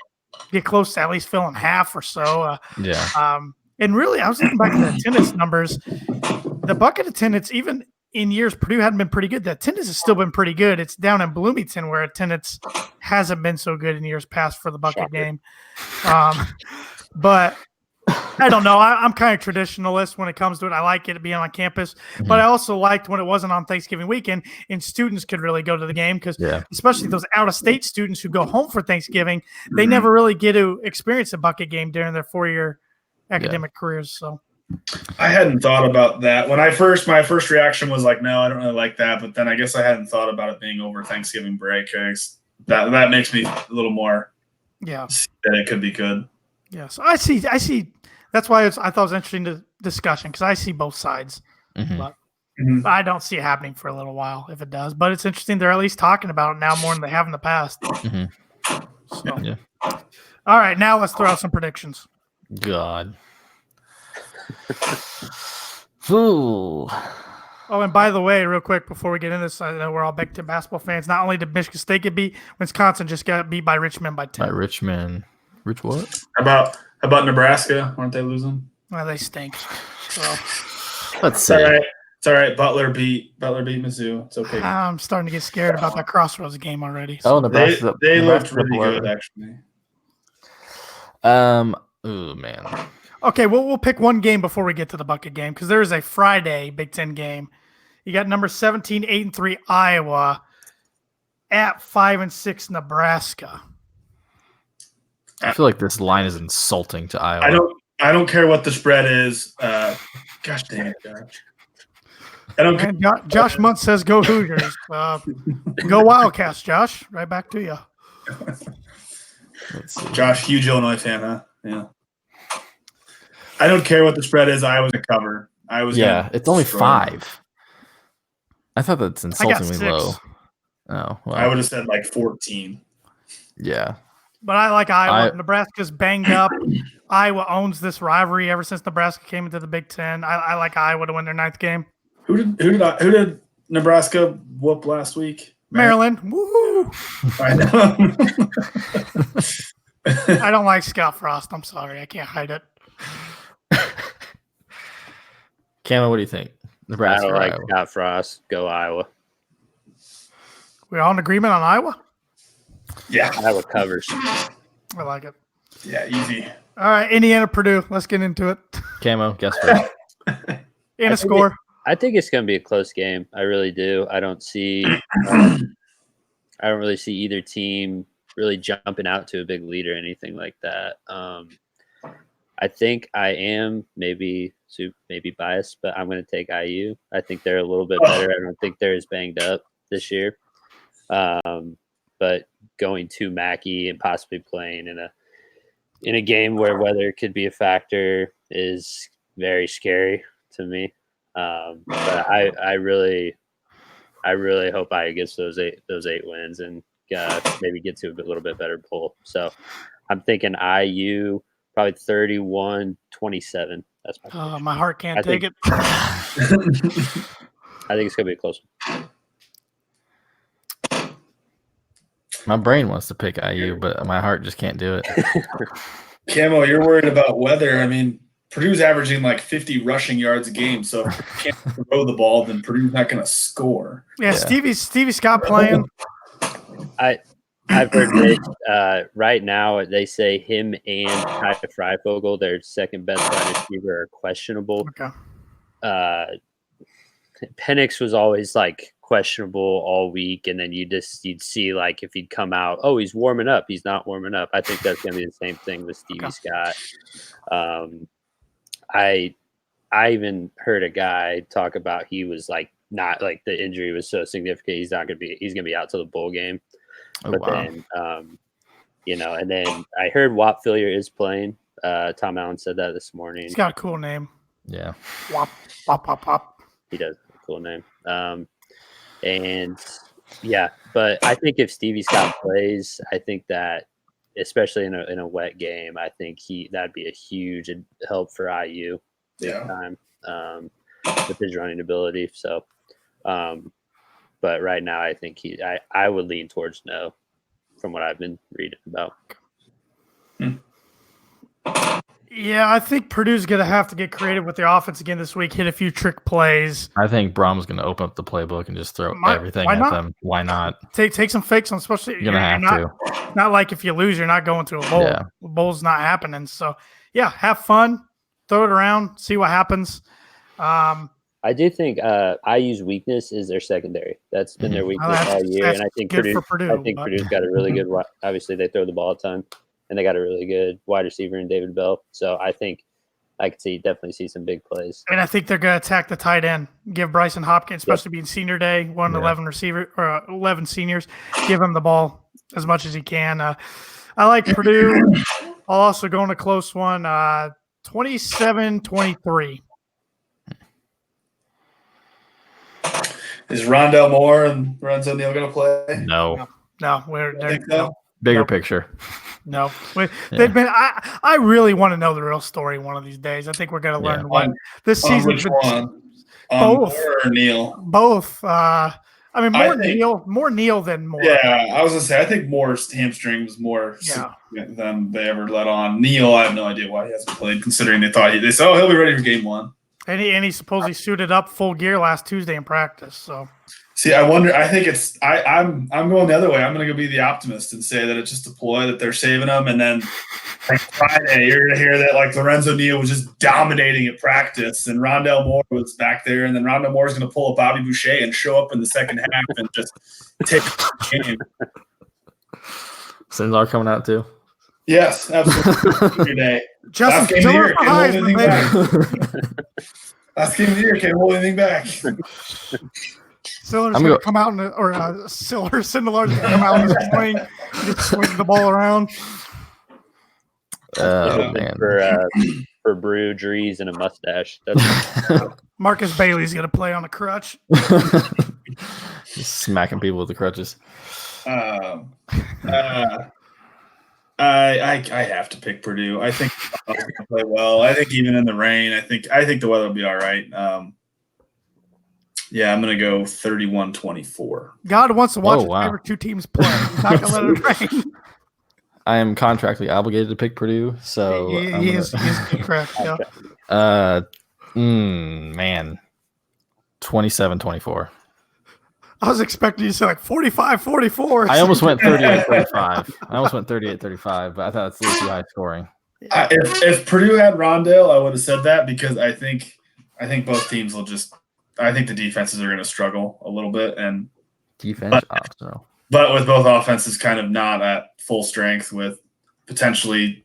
get close to at least filling half or so. And really, I was looking back at the attendance numbers. The bucket attendance, even in years Purdue hadn't been pretty good, the attendance has still been pretty good. It's down in Bloomington where attendance hasn't been so good in years past for the bucket game. But I don't know. I'm kind of traditionalist when it comes to it. I like it being on campus, but I also liked when it wasn't on Thanksgiving weekend and students could really go to the game because especially those out-of-state students who go home for Thanksgiving, they never really get to experience a bucket game during their 4-year academic careers. So I hadn't thought about that. My first reaction was no, I don't really like that. But then I guess I hadn't thought about it being over Thanksgiving break. That makes me a little more that it could be good. Yeah, so I see. That's why I thought it was interesting to discussion because I see both sides, but I don't see it happening for a little while if it does. But it's interesting they're at least talking about it now more than they have in the past. So. All right, now let's throw out some predictions. God. Ooh. Oh, and by the way, real quick before we get into this, I know we're all Big Ten basketball fans. Not only did Michigan State get beat, Wisconsin just got beat by Richmond by 10. By Richmond. Rich what? How about Nebraska? Aren't they losing? Well, they stink. So. Let's see. It's all right. Butler beat Mizzou. It's okay. I'm starting to get scared about that Crossroads game already. So. Oh, Nebraska. They looked really good, actually. Oh man. Okay, well, we'll pick one game before we get to the bucket game because there is a Friday Big Ten game. You got number 17, 8-3 Iowa at 5-6 Nebraska. I feel like this line is insulting to Iowa. I don't care what the spread is. Gosh dang it, Josh. I don't care. And Josh Muntz says, "Go Hoosiers." Go Wildcats, Josh. Right back to you. Let's see. Josh, huge Illinois fan, huh? Yeah. I don't care what the spread is. Iowa's a cover. It's only 5. I thought that's insultingly 6. low. Oh, well. I would have said like 14. Yeah. But I like Iowa. Nebraska's banged up. Iowa owns this rivalry ever since Nebraska came into the Big Ten. I like Iowa to win their 9th game. Who did Nebraska whoop last week? Maryland. Woo! I know. I don't like Scott Frost. I'm sorry. I can't hide it. Camo, what do you think? Nebraska I don't or like Iowa? Scott Frost. Go Iowa. We're all in agreement on Iowa? Yeah. Iowa covers. I like it. Yeah, easy. All right, Indiana, Purdue. Let's get into it. Camo, guess what? And a score. I think it's going to be a close game. I really do. I don't really see either team really jumping out to a big lead or anything like that. I think I am maybe biased, but I'm going to take IU. I think they're a little bit better. I don't think they're as banged up this year. But going to Mackey and possibly playing in a game where weather could be a factor is very scary to me. But I really hope I gets those eight wins and maybe get to a little bit better poll. So I'm thinking IU probably 31-27. That's my prediction. My heart can't take it. I think it's gonna be a close one. My brain wants to pick IU, but my heart just can't do it. Camo, you're worried about weather. I mean, Purdue's averaging like 50 rushing yards a game, so if you can't throw the ball, then Purdue's not going to score. Yeah, Stevie Scott playing. I've heard this, right now they say him and Ty Freifogel, their second best wide receiver, are questionable. Okay. Penix was always like questionable all week, and then you'd see like if he'd come out, oh, he's warming up, he's not warming up. I think that's gonna be the same thing with Stevie Scott. I even heard a guy talk about he was like not like the injury was so significant he's gonna be out till the bowl game. But then and then I heard Wap Fillier is playing. Tom Allen said that this morning. He's got a cool name. Yeah. Wop, wop, wop, wop. He does have a cool name. But I think if Stevie Scott plays, I think that especially in a wet game, I think that'd be a huge help for IU big time with his running ability. So, but right now I think I would lean towards no from what I've been reading about. Yeah, I think Purdue's going to have to get creative with their offense again this week, hit a few trick plays. I think Brom's going to open up the playbook and just throw everything at them. Why not? Take some fakes on, especially you're going to have to. Not like if you lose, you're not going to a bowl. Yeah. The bowl's not happening. So, yeah, have fun, throw it around, see what happens. I do think IU's weakness is their secondary. That's been their weakness all year, and I think Purdue's got a really good. Obviously, they throw the ball a ton, and they got a really good wide receiver in David Bell. So I think I could definitely see some big plays. And I think they're going to attack the tight end. Give Bryson Hopkins, especially being senior day, 11 receiver or 11 seniors, give him the ball as much as he can. I like Purdue. I'll also go in a close one, 27-23. Is Rondell Moore and Lorenzo Neal going to play? No. Bigger picture. No, they've been. I really want to know the real story one of these days. I think we're going to learn what this season. Which one? Both. Moore or Neal? Both. I mean, more Neal than Moore. Yeah, I was going to say I think Moore's hamstring was more significant than they ever let on. Neal, I have no idea why he hasn't played, considering they said, he'll be ready for game one. And he supposedly suited up full gear last Tuesday in practice. So, see, I wonder. I think I'm going the other way. I'm going to go be the optimist and say that it's just a ploy that they're saving them, and then like Friday you're going to hear that like Lorenzo Neal was just dominating at practice, and Rondell Moore was back there, and then Rondell Moore is going to pull a Bobby Boucher and show up in the second half and just take the game. Sinzar coming out too. Yes, absolutely. Your day. Justin Last game of the year, Tiller for can't hold anything Heisman, baby. back. Last game of the year, can't hold anything back. Siller's going to come out Siller Sindelar's going to come out in the swing, just swing the ball around. Oh, man. For Brew, Drees, and a mustache. Marcus Bailey's going to play on a crutch. Just smacking people with the crutches. I have to pick Purdue. I think they're going to play well. I think even in the rain, I think the weather will be all right. Yeah, I'm going to go 31-24. God wants to watch his favorite two teams play. He's not going to let it rain. I am contractually obligated to pick Purdue, so he is correct. Yeah. Man, 27-24. I was expecting you to say like 45-44. I almost went 38-35. But I thought it's a little too high scoring. If Purdue had Rondale, I would have said that because I think both teams will just. I think the defenses are going to struggle a little bit, and defense. But with both offenses kind of not at full strength, with potentially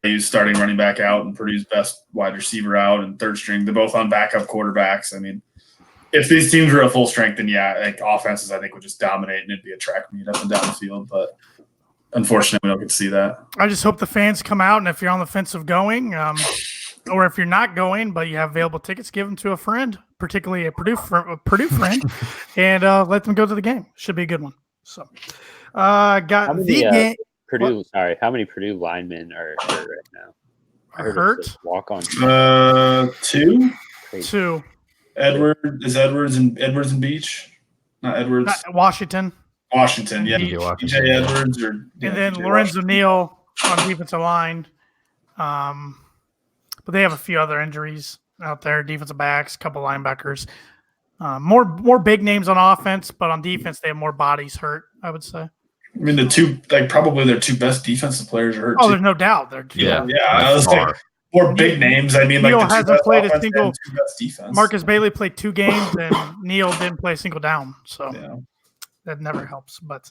IU's starting running back out and Purdue's best wide receiver out and third string, they're both on backup quarterbacks. I mean, if these teams were at full strength, then offenses I think would just dominate and it'd be a track meet up and down the field. But unfortunately, we don't get to see that. I just hope the fans come out, and if you're on the fence of going, or if you're not going but you have available tickets, give them to a friend, particularly a Purdue friend, and let them go to the game. Should be a good one. So, got the game. Purdue. What? Sorry, how many Purdue linemen are hurt right now? Hurt? Walk on. 2. Crazy. 2. Edwards and Beach, not Edwards. Washington, yeah. DJ Edwards and then Lorenzo Neal on defensive line. But they have a few other injuries out there, defensive backs, a couple linebackers. More big names on offense, but on defense they have more bodies hurt, I would say. I mean, probably their two best defensive players are hurt. Oh, there's no doubt. They're I was like more big names. I mean, Neal like hasn't played a single. Defense. Marcus Bailey played 2 games, and Neal didn't play a single down. So that never helps. But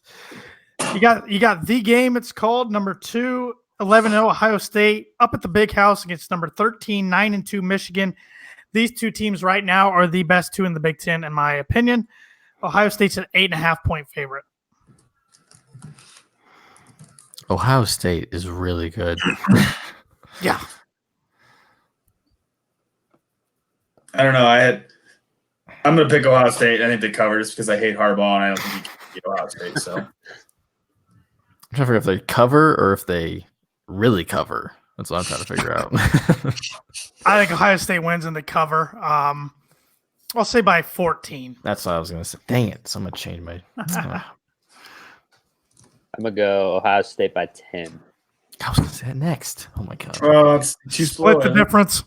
you got the game. It's called number 2, 11-0 Ohio State up at the Big House against number 13, 9-2 Michigan. These two teams right now are the best 2 in the Big Ten, in my opinion. Ohio State's an 8.5-point favorite. Ohio State is really good. Yeah. I don't know. I'm going to pick Ohio State. I think they cover just because I hate Harbaugh and I don't think he can beat Ohio State. So I'm trying to figure if they cover or if they really cover. That's what I'm trying to figure out. I think Ohio State wins and they cover. I'll say by 14. That's what I was going to say. Dang it. So I'm going to change my. I'm going to go Ohio State by 10. I was going to say that next. Oh, my God. it's too Split the difference.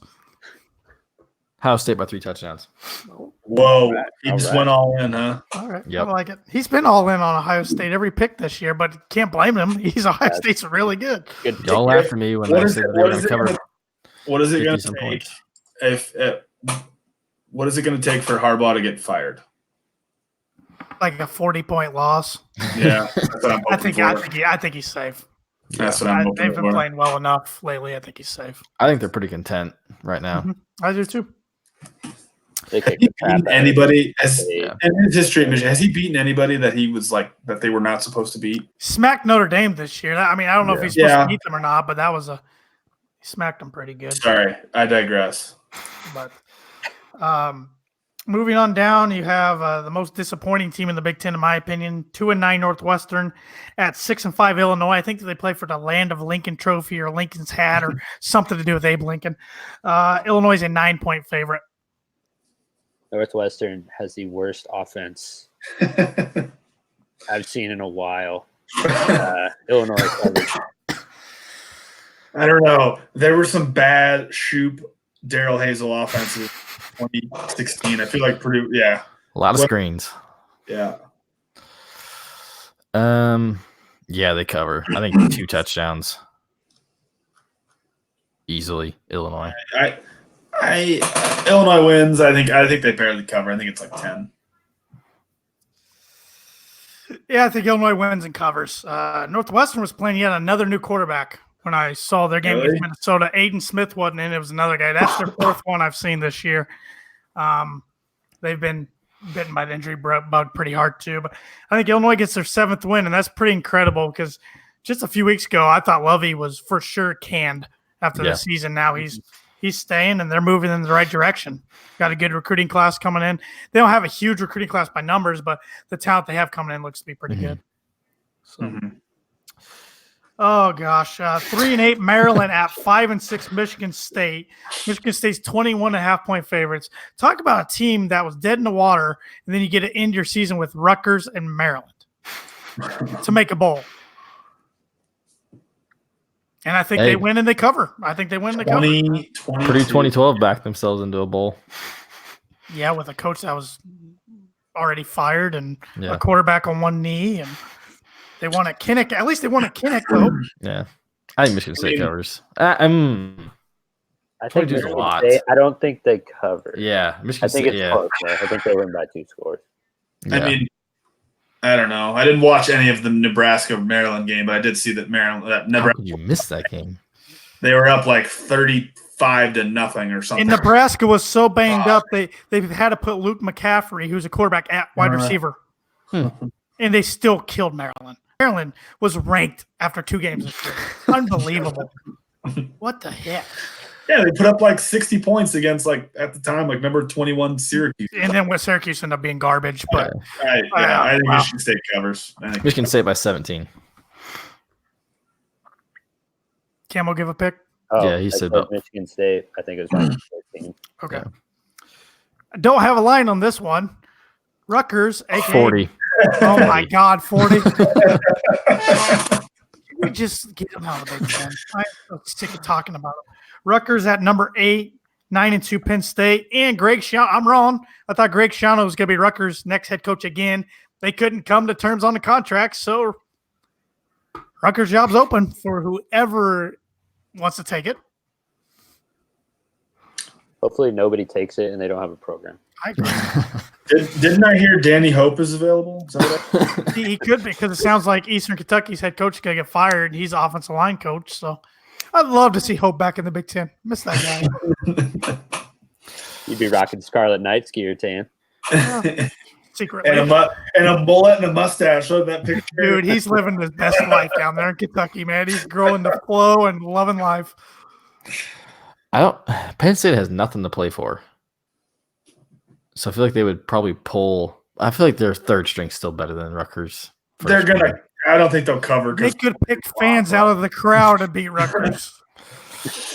Ohio State by 3 touchdowns. Whoa. He just went all in, huh? All right. Yep. I like it. He's been all in on Ohio State every pick this year, but can't blame him. Ohio State's really good. Y'all laugh at me when I said they were going to cover. What is it going to take what is it going to take for Harbaugh to get fired? Like a 40-point loss. Yeah. That's what I'm I think he's safe. That's what I'm hoping They've been for. playing well enough lately. I think he's safe. I think they're pretty content right now. Mm-hmm. I do too. They Has he beaten anybody in his history? Yeah. Has he beaten anybody that he was like that they were not supposed to beat? Smacked Notre Dame this year. I mean, I don't know if he's supposed to beat them or not, but he smacked them pretty good. Sorry, I digress. But moving on down, you have the most disappointing team in the Big Ten, in my opinion, 2-9 Northwestern at 6-5 Illinois. I think they play for the Land of Lincoln Trophy or Lincoln's hat or something to do with Abe Lincoln. Illinois is a 9-point favorite. Northwestern has the worst offense I've seen in a while. Illinois coverage. I don't know. There were some bad Shoop, Daryl Hazel offenses in 2016. I feel like Purdue, A lot of screens. Yeah. Yeah, they cover. I think 2 touchdowns. Easily, Illinois. Illinois wins. I think they barely cover. I think it's like 10. Yeah, I think Illinois wins and covers. Northwestern was playing yet another new quarterback when I saw their game against Minnesota. Aiden Smith wasn't in. It was another guy. That's their fourth one I've seen this year. They've been bitten by the injury bug pretty hard too. But I think Illinois gets their 7th win, and that's pretty incredible because just a few weeks ago, I thought Lovey was for sure canned after the season. Now he's staying, and they're moving in the right direction. Got a good recruiting class coming in. They don't have a huge recruiting class by numbers, but the talent they have coming in looks to be pretty good. So, oh gosh, 3-8 Maryland at 5-6 Michigan State. Michigan State's 21.5-point favorites. Talk about a team that was dead in the water, and then you get to end your season with Rutgers and Maryland to make a bowl. And I think they win and they cover. I think they win and they cover. Purdue 2012 backed themselves into a bowl. Yeah, with a coach that was already fired and a quarterback on one knee. And they won at Kinnick. At least they won at Kinnick, though. Yeah. I think Michigan State covers. I think Michigan State, I don't think they cover. Yeah. Michigan State, it's close. I think they win by 2 scores. Yeah. I mean, I don't know. I didn't watch any of the Nebraska-Maryland game, but I did see that Nebraska. How could you miss that game? They were up like 35-0 or something. And Nebraska was so banged up, they had to put Luke McCaffrey, who's a quarterback, at wide receiver. And they still killed Maryland. Maryland was ranked after 2 games this year. Unbelievable. What the heck? Yeah, they put up like 60 points against, like, at the time, like, remember 21 Syracuse. And then with Syracuse ended up being garbage. But I think Michigan State covers. Michigan State by 17. Cam will give a pick? Oh, yeah, he said Michigan State. I think it was by 13. Okay. Yeah. I don't have a line on this one. Rutgers, aka 40. Oh my God, 40. We just get them out of the Big Ten. I'm so sick of talking about them. Rutgers at number 8, 9-2 Penn State, and Greg Schiano. I'm wrong. I thought Greg Schiano was going to be Rutgers' next head coach again. They couldn't come to terms on the contract, so Rutgers' job's open for whoever wants to take it. Hopefully nobody takes it and they don't have a program. I agree. Didn't I hear Danny Hope is available? Is that he could be, because it sounds like Eastern Kentucky's head coach is going to get fired, and he's offensive line coach, so I'd love to see Hope back in the Big Ten. Miss that guy. You'd be rocking Scarlet Knights gear, Tan. Secretly. And a mullet and a mustache. Look at that picture. Dude, he's living his best life down there in Kentucky, man. He's growing the flow and loving life. Penn State has nothing to play for. So I feel like they would probably pull. I feel like their third string's still better than Rutgers. They're going to. I don't think they'll cover. They could pick fans out of the crowd and beat Rutgers.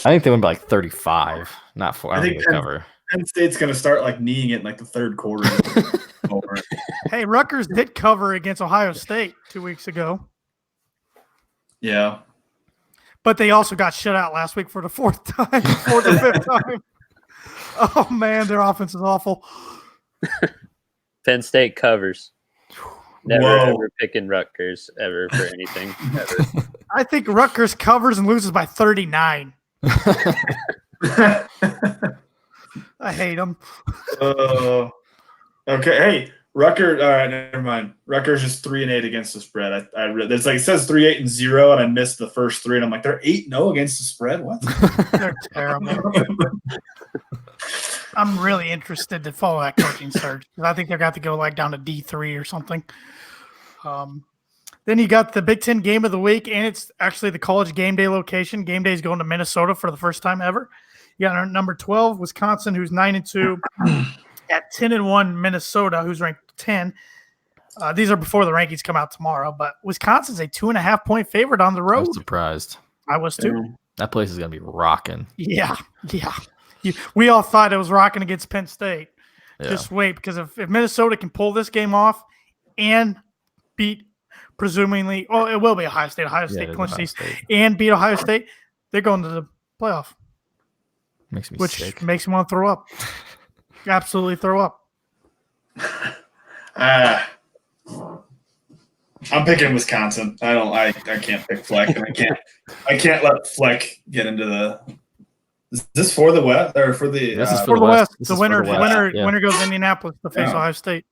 I think they win by like 35, not 4. I think they cover. Penn State's going to start like kneeing it in like the third quarter. Hey, Rutgers did cover against Ohio State 2 weeks ago. Yeah. But they also got shut out last week for the 5th time. Oh, man, their offense is awful. Penn State covers. Never ever picking Rutgers ever for anything. Ever. I think Rutgers covers and loses by 39. I hate them. Okay. Hey, Rutgers. All right, never mind. Rutgers is 3-8 against the spread. I read. It's like it says 3-8-0, and I missed the first 3, and I'm like, they're 8-0 against the spread. What? They're terrible. I'm really interested to follow that coaching search because I think they're got to go like down to D3 or something. Then you got the Big Ten game of the week, and it's actually the college game day location. Game day is going to Minnesota for the first time ever. You got our number 12, Wisconsin, who's 9-2, at 10-1, Minnesota, who's ranked 10. These are before the rankings come out tomorrow, but Wisconsin's a 2.5-point favorite on the road. I was surprised. I was too. That place is going to be rocking. Yeah. We all thought it was rocking against Penn State. Yeah. Just wait, because if Minnesota can pull this game off and beat, presumably, it will be Ohio State, clinch these, and beat Ohio State, they're going to the playoff. Makes me sick. Makes me want to throw up. Absolutely throw up. I'm picking Wisconsin. I can't pick Fleck, and I can't let Fleck get into the. Is this for the West or for the? This is for the West. The winner goes to Indianapolis to face Ohio State.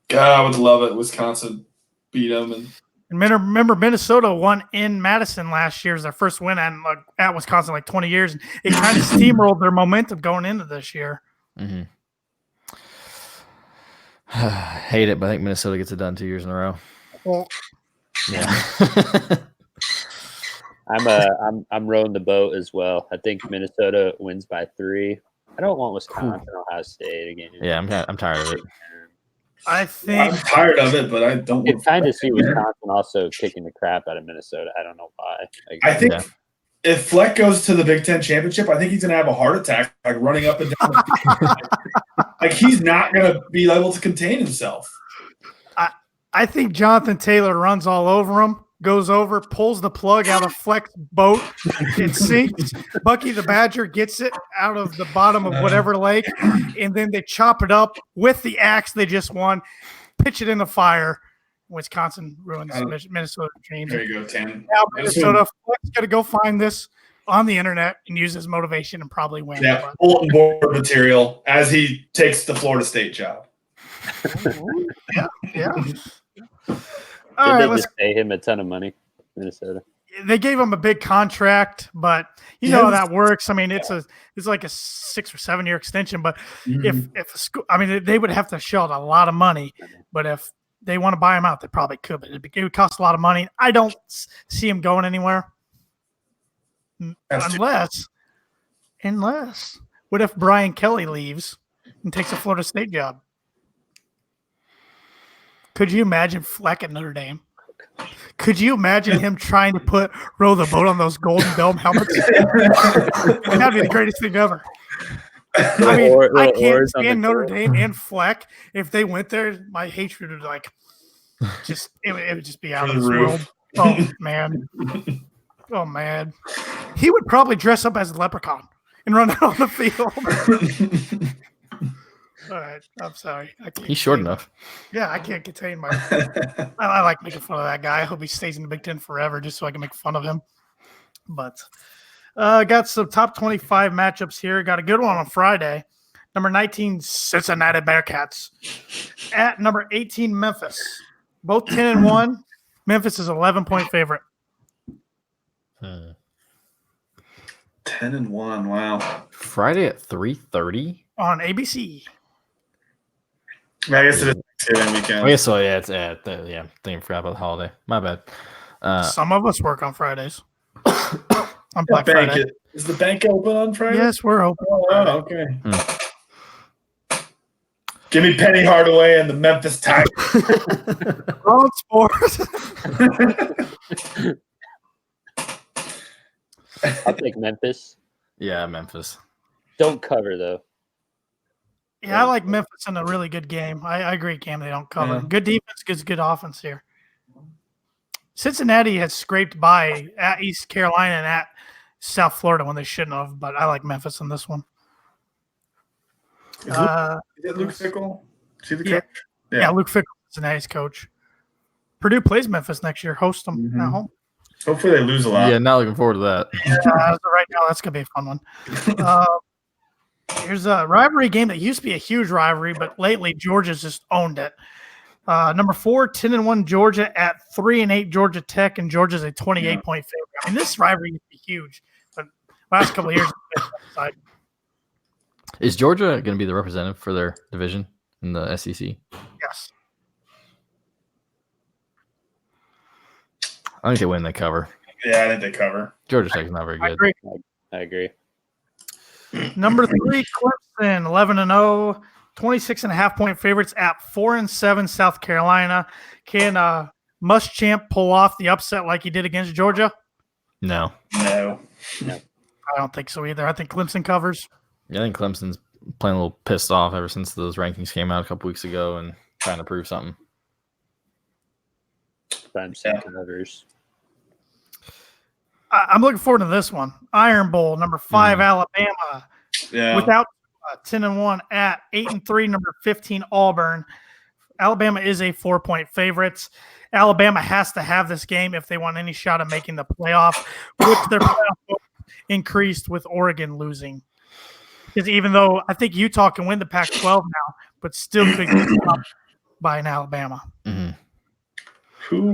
God, I would love it, Wisconsin. beat them. And remember Minnesota won in Madison last year as their first win at Wisconsin, like 20 years. And it kind of steamrolled their momentum going into this year. Mm-hmm. Hate it, but I think Minnesota gets it done 2 years in a row. Well, yeah. I'm rowing the boat as well. I think Minnesota wins by 3. I don't want Wisconsin, Ohio State again. Yeah, I'm tired of it. I think I'm tired of it, but I don't. You kind of see Wisconsin also kicking the crap out of Minnesota. I don't know why. I think if Fleck goes to the Big Ten championship, I think he's going to have a heart attack, like running up and down. Like he's not going to be able to contain himself. I think Jonathan Taylor runs all over him, goes over, pulls the plug out of Fleck's boat, it sinks. Bucky the Badger gets it out of the bottom of whatever lake, and then they chop it up with the axe they just won, pitch it in the fire. Wisconsin ruins Minnesota dreams. There you go, Tan. Now Minnesota, Fleck's got to go find this on the internet and use his motivation and probably win. Yeah, bulletin board material as he takes the Florida State job. Yeah. All right, let's pay him a ton of money, Minnesota. They gave him a big contract, but you know how that works. I mean, it's like a 6 or 7 year extension. But if a school, I mean, they would have to shell out a lot of money. But if they want to buy him out, they probably could. But it would cost a lot of money. I don't see him going anywhere unless. What if Brian Kelly leaves and takes a Florida State job? Could you imagine Fleck at Notre Dame? Could you imagine him trying to row the boat on those Golden Dome helmets? That'd be the greatest thing ever. I mean, I can't stand Notre Dame and Fleck. If they went there, my hatred would it would just be out of this world. Oh man. He would probably dress up as a leprechaun and run out on the field. All right, I'm sorry. He's short enough. Yeah, I can't contain my. I like making fun of that guy. I hope he stays in the Big Ten forever, just so I can make fun of him. But got some top 25 matchups here. Got a good one on Friday. Number 19, Cincinnati Bearcats at number 18, Memphis. Both 10-1. Memphis is 11-point favorite. 10-1. Wow. Friday at 3:30 on ABC. I guess it is Thanksgiving weekend. I guess so. Yeah, it's Thinking forgot about the holiday. My bad. Some of us work on Fridays. On Black Friday. Is the bank open on Friday? Yes, we're open. Oh, okay. Give me Penny Hardaway and the Memphis Tigers. Wrong sports. I'll take Memphis. Yeah, Memphis. Don't cover though. Yeah, I like Memphis in a really good game. I agree, Cam. They don't cover. Good defense, good offense here. Cincinnati has scraped by at East Carolina and at South Florida when they shouldn't have, but I like Memphis in this one. Is it Luke Fickell? Is he the coach? Yeah, Luke Fickell, Cincinnati's coach. Purdue plays Memphis next year. Host them at home. Hopefully they lose a lot. Yeah, not looking forward to that. Right now, that's going to be a fun one. Here's a rivalry game that used to be a huge rivalry, but lately Georgia's just owned it. Number 4, 10-1 Georgia at 3-8 Georgia Tech, and Georgia's a 28-point favorite. I mean, this rivalry used to be huge, but last couple of years, is Georgia going to be the representative for their division in the SEC? Yes. I think they win. They cover. Yeah, I think they cover. Georgia Tech's not very good. I agree. Number 3, Clemson, 11-0, 26.5-point favorites at 4-7 South Carolina. Can Muschamp pull off the upset like he did against Georgia? No. I don't think so either. I think Clemson covers. Yeah, I think Clemson's playing a little pissed off ever since those rankings came out a couple weeks ago and trying to prove something. Covers. I'm looking forward to this one. Iron Bowl, number 5, Alabama. Yeah. Without 10-1 at 8-3, number 15, Auburn. Alabama is a 4-point favorite. Alabama has to have this game if they want any shot at making the playoff, which their playoff increased with Oregon losing. Because even though I think Utah can win the Pac-12 now, but still could get stopped by an Alabama. Mm-hmm.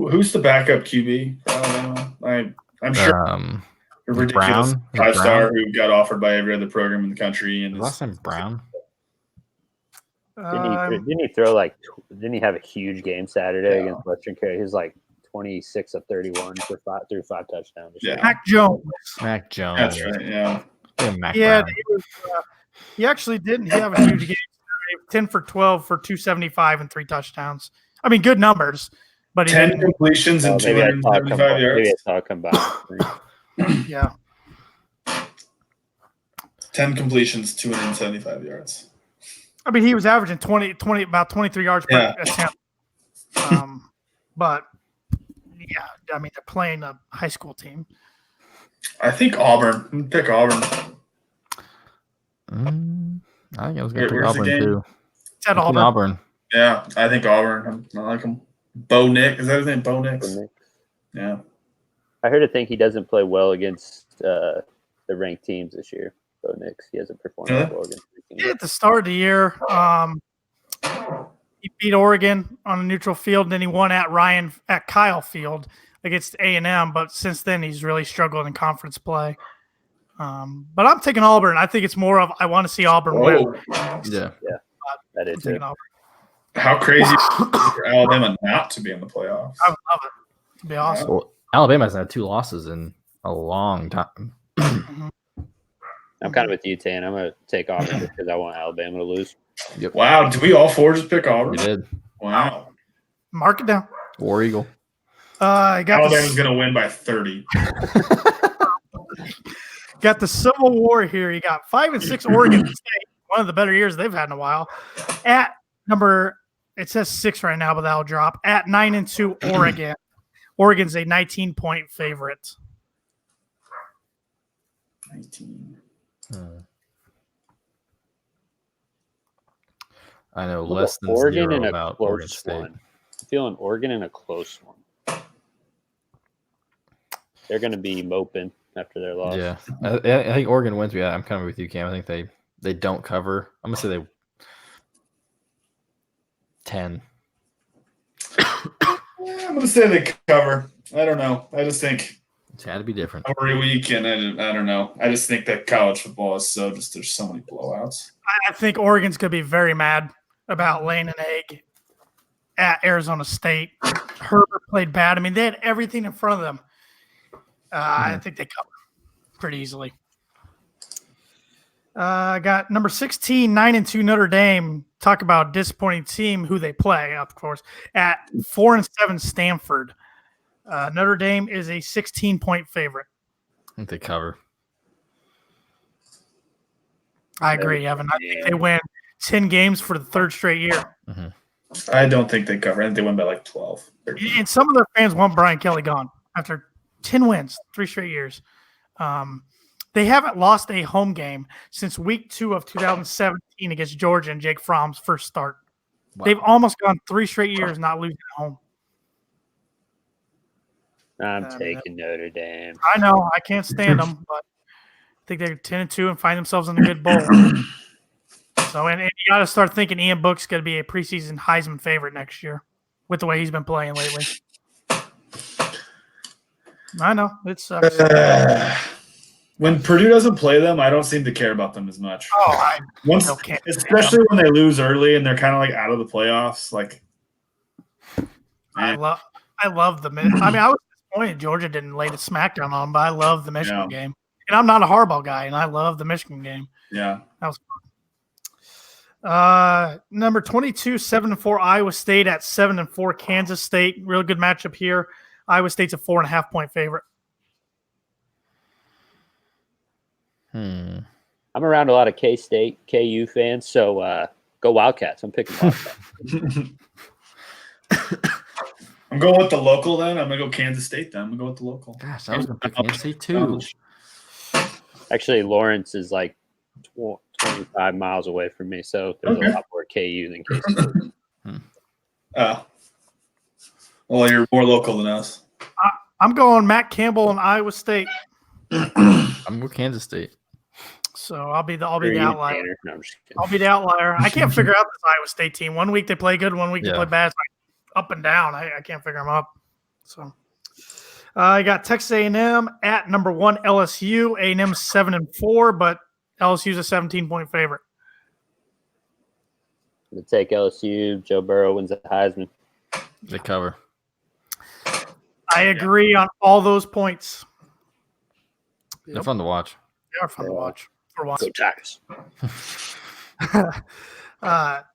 Who's the backup QB for Alabama? I'm sure a ridiculous Brown? 5-star who got offered by every other program in the country. And Last name Brown. Didn't he throw didn't he have a huge game Saturday against Western Carolina? He was like 26 of 31 through 5 touchdowns. Yeah. Mac Jones. That's right. Yeah. Yeah, he actually didn't. He have a huge game. 10 for 12 for 275 and 3 touchdowns. I mean, good numbers, but 10 completions and 275 yards. Maybe I saw it come back. Yeah. 10 completions, 275 yards. I mean, he was averaging 20 about 23 yards per attempt. But yeah, I mean, they're playing a high school team. I think Auburn. Pick Auburn. I think I was going to pick Auburn too. It's at Auburn. Yeah, I think Auburn. I like him. Bo Nick. Is that his name? Bo Nix? Yeah. I heard he doesn't play well against the ranked teams this year. Bo Nix. He hasn't performed well against the teams. At the start of the year, he beat Oregon on a neutral field, and then he won at Kyle Field against A&M. But since then, he's really struggled in conference play. But I'm taking Auburn. I think it's more of I want to see Auburn win. Yeah. That is it. How crazy for Alabama not to be in the playoffs? I would love it. It'd be awesome. Well, Alabama hasn't had 2 losses in a long time. I'm kind of with you, Tan. I'm going to take Auburn because I want Alabama to lose. Yep. Wow. Did we all 4 just pick Auburn? We did. Wow. Mark it down. War Eagle. Alabama's going to win by 30. Got the Civil War here. You got 5 and 6 Oregon State, one of the better years they've had in a while. At number, it says 6 right now, but that'll drop. At 9 and 2 Oregon. Oregon's a 19-point favorite. 19. I know less than Oregon 0 in a about close Oregon State. one. I'm feeling Oregon in a close one. They're going to be moping after their loss. Yeah, I think Oregon wins. Yeah, I'm kind of with you, Cam. I think they don't cover. I'm gonna say they 10. I'm gonna say they cover. I don't know. I just think It's had to be different. every week, and I don't know. I just think that college football is there's so many blowouts. I think Oregon's going to be very mad about laying an egg at Arizona State. Herbert played bad. I mean, they had everything in front of them. I think they cover pretty easily. I got number 16, 9 and 2 Notre Dame. Talk about disappointing team who they play, of course. At 4 and 7 Stanford. Notre Dame is a 16-point favorite. I think they cover. I agree, Evan. I think they win 10 games for the 3rd straight year. I don't think they cover. I think they win by like 12. 13. And some of their fans want Brian Kelly gone after 10 wins, 3 straight years. They haven't lost a home game since week 2 of 2017 against Georgia and Jake Fromm's first start. Wow. They've almost gone 3 straight years not losing at home. I'm taking Notre Dame. I know. I can't stand them, but I think they're 10 and 2 and find themselves in a good bowl. So, and you got to start thinking Ian Book's going to be a preseason Heisman favorite next year with the way he's been playing lately. I know. It sucks. When Purdue doesn't play them, I don't seem to care about them as much. Oh, especially when they lose early and they're kind of like out of the playoffs. Like, I love the. I mean, I was disappointed Georgia didn't lay the smackdown on them, but I love the Michigan game, and I'm not a Harbaugh guy, and I love the Michigan game. Yeah, that was fun. Number 22, 7-4 Iowa State at 7-4 Kansas State. Real good matchup here. Iowa State's a 4.5-point favorite. I'm around a lot of K-State, KU fans, so go Wildcats. I'm picking Wildcats. I'm going with the local then. I'm going to go Kansas State then. I'm going to go with the local. Gosh, I was going to pick Kansas State too. Actually, Lawrence is like 25 miles away from me, so there's a lot more KU than K-State. Well, you're more local than us. I'm going Matt Campbell and Iowa State. I'm with Kansas State. So I'll be the outlier. No, I'm just kidding. I'll be the outlier. I can't figure out this Iowa State team. One week they play good, one week they play bad. It's like up and down. I can't figure them up. So I got Texas A&M at number 1 LSU. A&M 7-4, but LSU's a 17-point favorite. I'm going to take LSU. Joe Burrow wins the Heisman. They cover. I agree on all those points. They're fun to watch. They are fun to watch. For once. Go Tigers.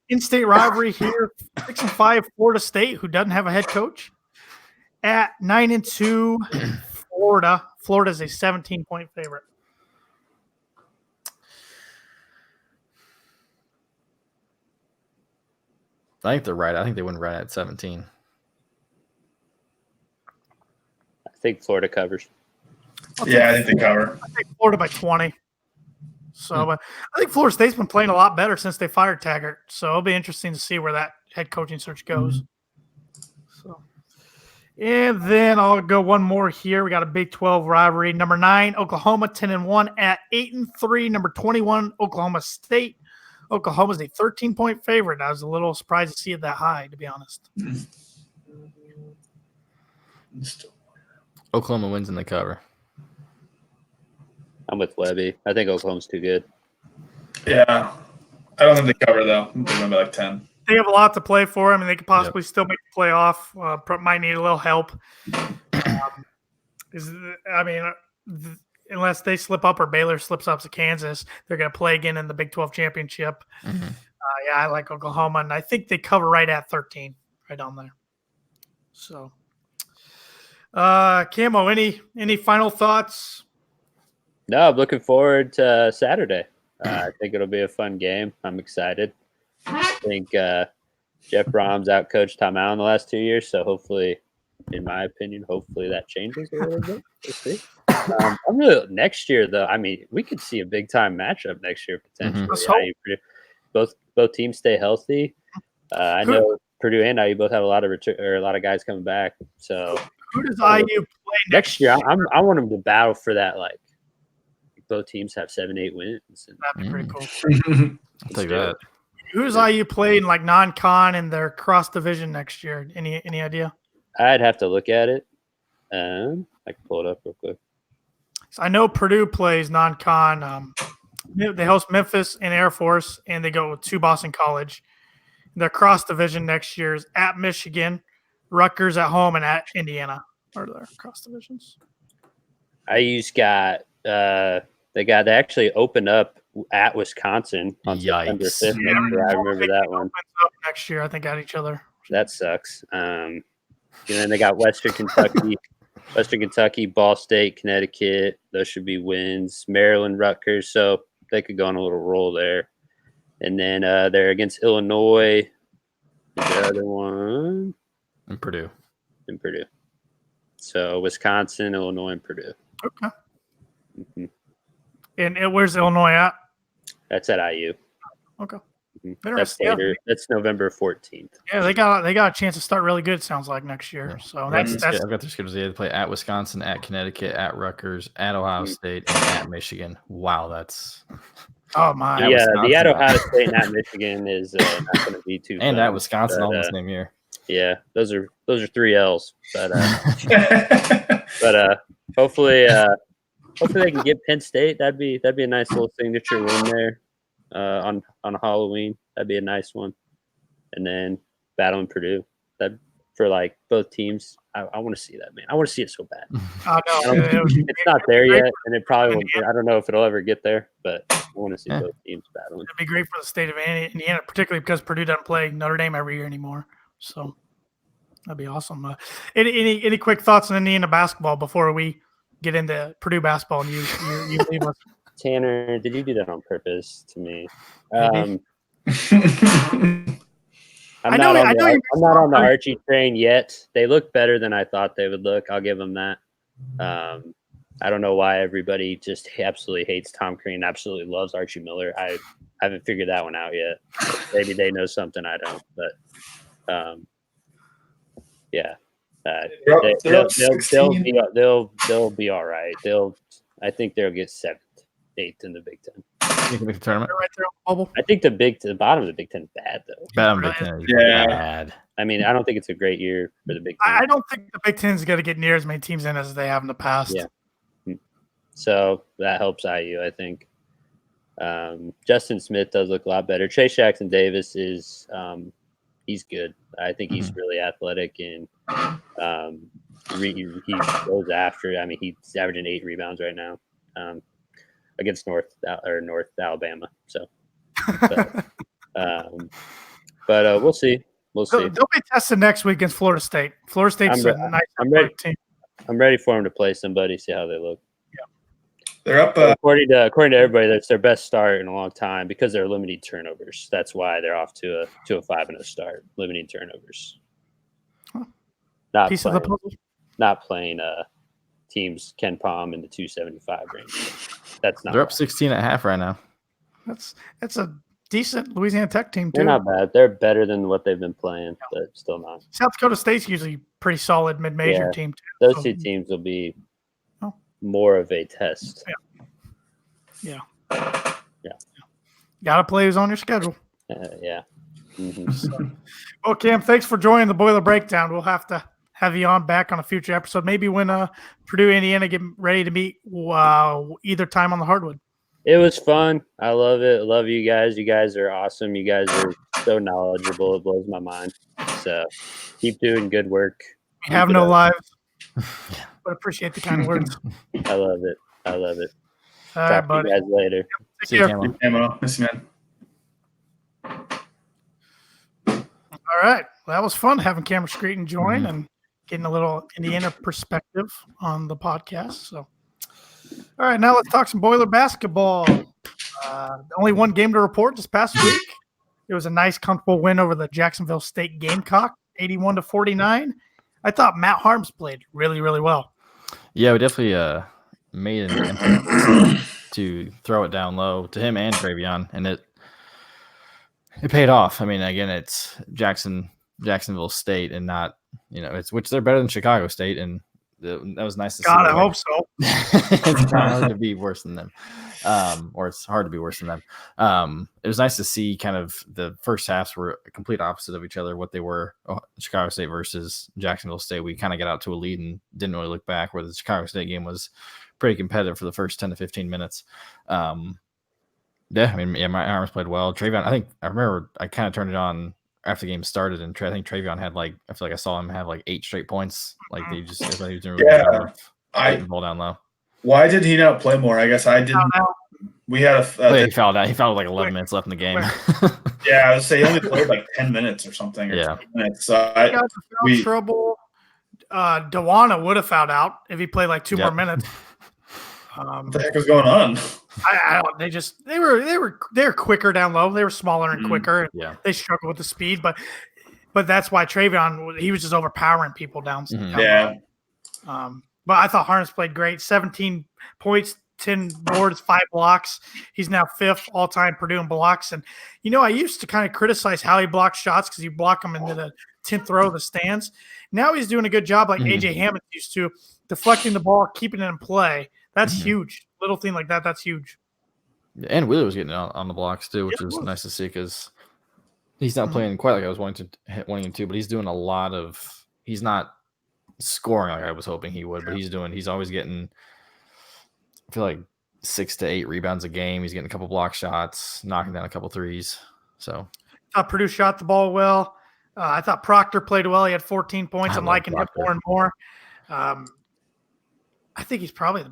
In-state rivalry here. 6-5 Florida State, who doesn't have a head coach, at 9-2 Florida. Florida's a 17-point favorite. I think they're right. I think they win right at 17. I think Florida covers. I think they cover. I think Florida by 20. So I think Florida State's been playing a lot better since they fired Taggart. So it'll be interesting to see where that head coaching search goes. So, and then I'll go one more here. We got a Big 12 rivalry. Number 9, Oklahoma 10-1 at 8-3. Number 21, Oklahoma State. Oklahoma's a 13-point favorite. I was a little surprised to see it that high, to be honest. Oklahoma wins in the cover. I'm with Webby. I think Oklahoma's too good. Yeah. I don't think they cover, though. They win by like 10. They have a lot to play for. I mean, they could possibly still make the playoff. Might need a little help. Unless they slip up or Baylor slips up to Kansas, they're going to play again in the Big 12 championship. Mm-hmm. I like Oklahoma, and I think they cover right at 13, right on there. So, Camo, any final thoughts? No, I'm looking forward to Saturday. I think it'll be a fun game. I'm excited. I think Jeff Brom's outcoached Tom Allen the last 2 years, so hopefully, in my opinion, that changes a little bit. We'll see. I'm really next year though. I mean, we could see a big time matchup next year potentially. Mm-hmm. Both teams stay healthy. I know Purdue and IU both have a lot of guys coming back. So who does IU play next year? I want them to battle for that. Like both teams have 7-8 wins. That'd be pretty cool. I'll take that. Who's IU playing like non-con in their cross division next year? Any idea? I'd have to look at it. I can pull it up real quick. So I know Purdue plays non-con. They host Memphis and Air Force, and they go to Boston College. Their cross division next year is at Michigan, Rutgers at home, and at Indiana are their cross divisions. IU's got they actually opened up at Wisconsin on September 5th. I remember that one. Next year, I think, at each other. That sucks. And then they got Western Kentucky, Ball State, Connecticut. Those should be wins. Maryland, Rutgers. So they could go on a little roll there. And then they're against Illinois. The other one. And Purdue. So Wisconsin, Illinois, and Purdue. Okay. Mm-hmm. And where's Illinois at? That's at IU. Okay. Mm-hmm. That's later. That's November 14th. Yeah, they got a chance to start really good. Sounds like next year. Yeah. So that's I've got their schedules. They play at Wisconsin, at Connecticut, at Rutgers, at Ohio State, and at Michigan. Wow, that's. Oh my! Yeah, the at Ohio State and at Michigan is not going to be too. And at Wisconsin all the same year. Yeah, those are 3 L's, but hopefully they can get Penn State. That'd be a nice little signature win there on Halloween. That'd be a nice one, and then battling Purdue. That for like both teams. I want to see that, man. I want to see it so bad. It's not there yet, and it probably won't. I don't know if it'll ever get there, but I want to see both teams battling. It'd be great for the state of Indiana, particularly because Purdue doesn't play Notre Dame every year anymore. So that'd be awesome. Any quick thoughts on Indiana basketball before we get into Purdue basketball and you leave us? Tanner, did you do that on purpose to me? I'm not on the Archie train yet. They look better than I thought they would look. I'll give them that. I don't know why everybody just absolutely hates Tom Crean, absolutely loves Archie Miller. I haven't figured that one out yet. Maybe they know something I don't. But yeah, they'll be all right. I think they'll get 7th, 8th in the Big Ten. You can make the tournament. They're right there on the bubble. I think the bottom of the Big Ten is bad though. Bad on Big Ten. Yeah. Bad. I mean, I don't think it's a great year for the Big Ten. I don't think the Big Ten's going to get near as many teams in as they have in the past. Yeah. So that helps IU, I think. Justin Smith does look a lot better. Chase Jackson Davis is he's good. I think he's really athletic and he goes after. I mean, he's averaging 8 rebounds right now against North Alabama. So, but we'll see. We'll see. They'll be tested next week against Florida State. Florida State's a nice team. I'm ready for them to play somebody, see how they look. They're up. According to everybody, that's their best start in a long time because they're limiting turnovers. That's why they're off to a 5-0 start, limiting turnovers. Huh. Not Piece playing, of the puzzle. Not playing teams Ken Palm in the 275 range. That's not. They're up 16 at half right now. That's a decent Louisiana Tech team too. They're not bad. They're better than what they've been playing, but still not. South Dakota State's usually pretty solid mid-major team too. Those two teams will be more of a test. Yeah. Got to play who's on your schedule. Yeah. Well, Cam, thanks for joining the Boiler Breakdown. We'll have to have you on back on a future episode, maybe when Purdue, Indiana get ready to meet either time on the hardwood. It was fun. I love it. I love you guys. You guys are awesome. You guys are so knowledgeable. It blows my mind. So keep doing good work. We have no lives, but appreciate the kind words. I love it. All right, Talk buddy. to you guys later. See you, Camo. Ammo. Miss you, man. All right. Well, that was fun having Cameron Screeton join and getting a little Indiana perspective on the podcast. So, all right, now let's talk some Boiler basketball. Only one game to report this past week. It was a nice, comfortable win over the Jacksonville State Gamecock, 81-49. I thought Matt Harms played really, really well. Yeah, we definitely made an impact to throw it down low to him and Travion, and it paid off. I mean, again, it's Jacksonville State, and not which they're better than Chicago State, and that was nice to see. God, I hope so. It's not hard to be worse than them, or it's hard to be worse than them. It was nice to see kind of the first halves were a complete opposite of each other. What they were, Chicago State versus Jacksonville State. We kind of got out to a lead and didn't really look back. Where the Chicago State game was pretty competitive for the first 10 to 15 minutes. My arms played well. Travion, I remember I kind of turned it on after the game started, and I think Travion had I feel like I saw him have 8 straight points. Like he was doing really good. The ball down low. Why did he not play more? I guess I didn't. We had he fouled out. He fouled with 11 minutes left in the game. Yeah, I would say he only played 10 minutes or something. Or 20 minutes. So he got the foul trouble. Dewana would have fouled out if he played 2 more minutes. What the heck was going on? I don't. They were quicker down low. They were smaller and quicker. Yeah, they struggled with the speed, but that's why Travion, he was just overpowering people down. Yeah. But I thought Harness played great. 17 points, 10 boards, 5 blocks. He's now 5th all time Purdue in blocks. And I used to kind of criticize how he blocked shots because he blocked them into the 10th row of the stands. Now he's doing a good job, like AJ Hammond used to, deflecting the ball, keeping it in play. That's huge. Little thing like that, that's huge. And Wheeler was getting on the blocks too, which was nice to see because he's not playing quite like I was wanting him to, but he's doing a lot of. He's not scoring like I was hoping he would, but he's always getting. I feel like 6 to 8 rebounds a game. He's getting a couple block shots, knocking down a couple threes. So I thought Purdue shot the ball well. I thought Proctor played well. He had 14 points. I'm liking him more and more. I think he's probably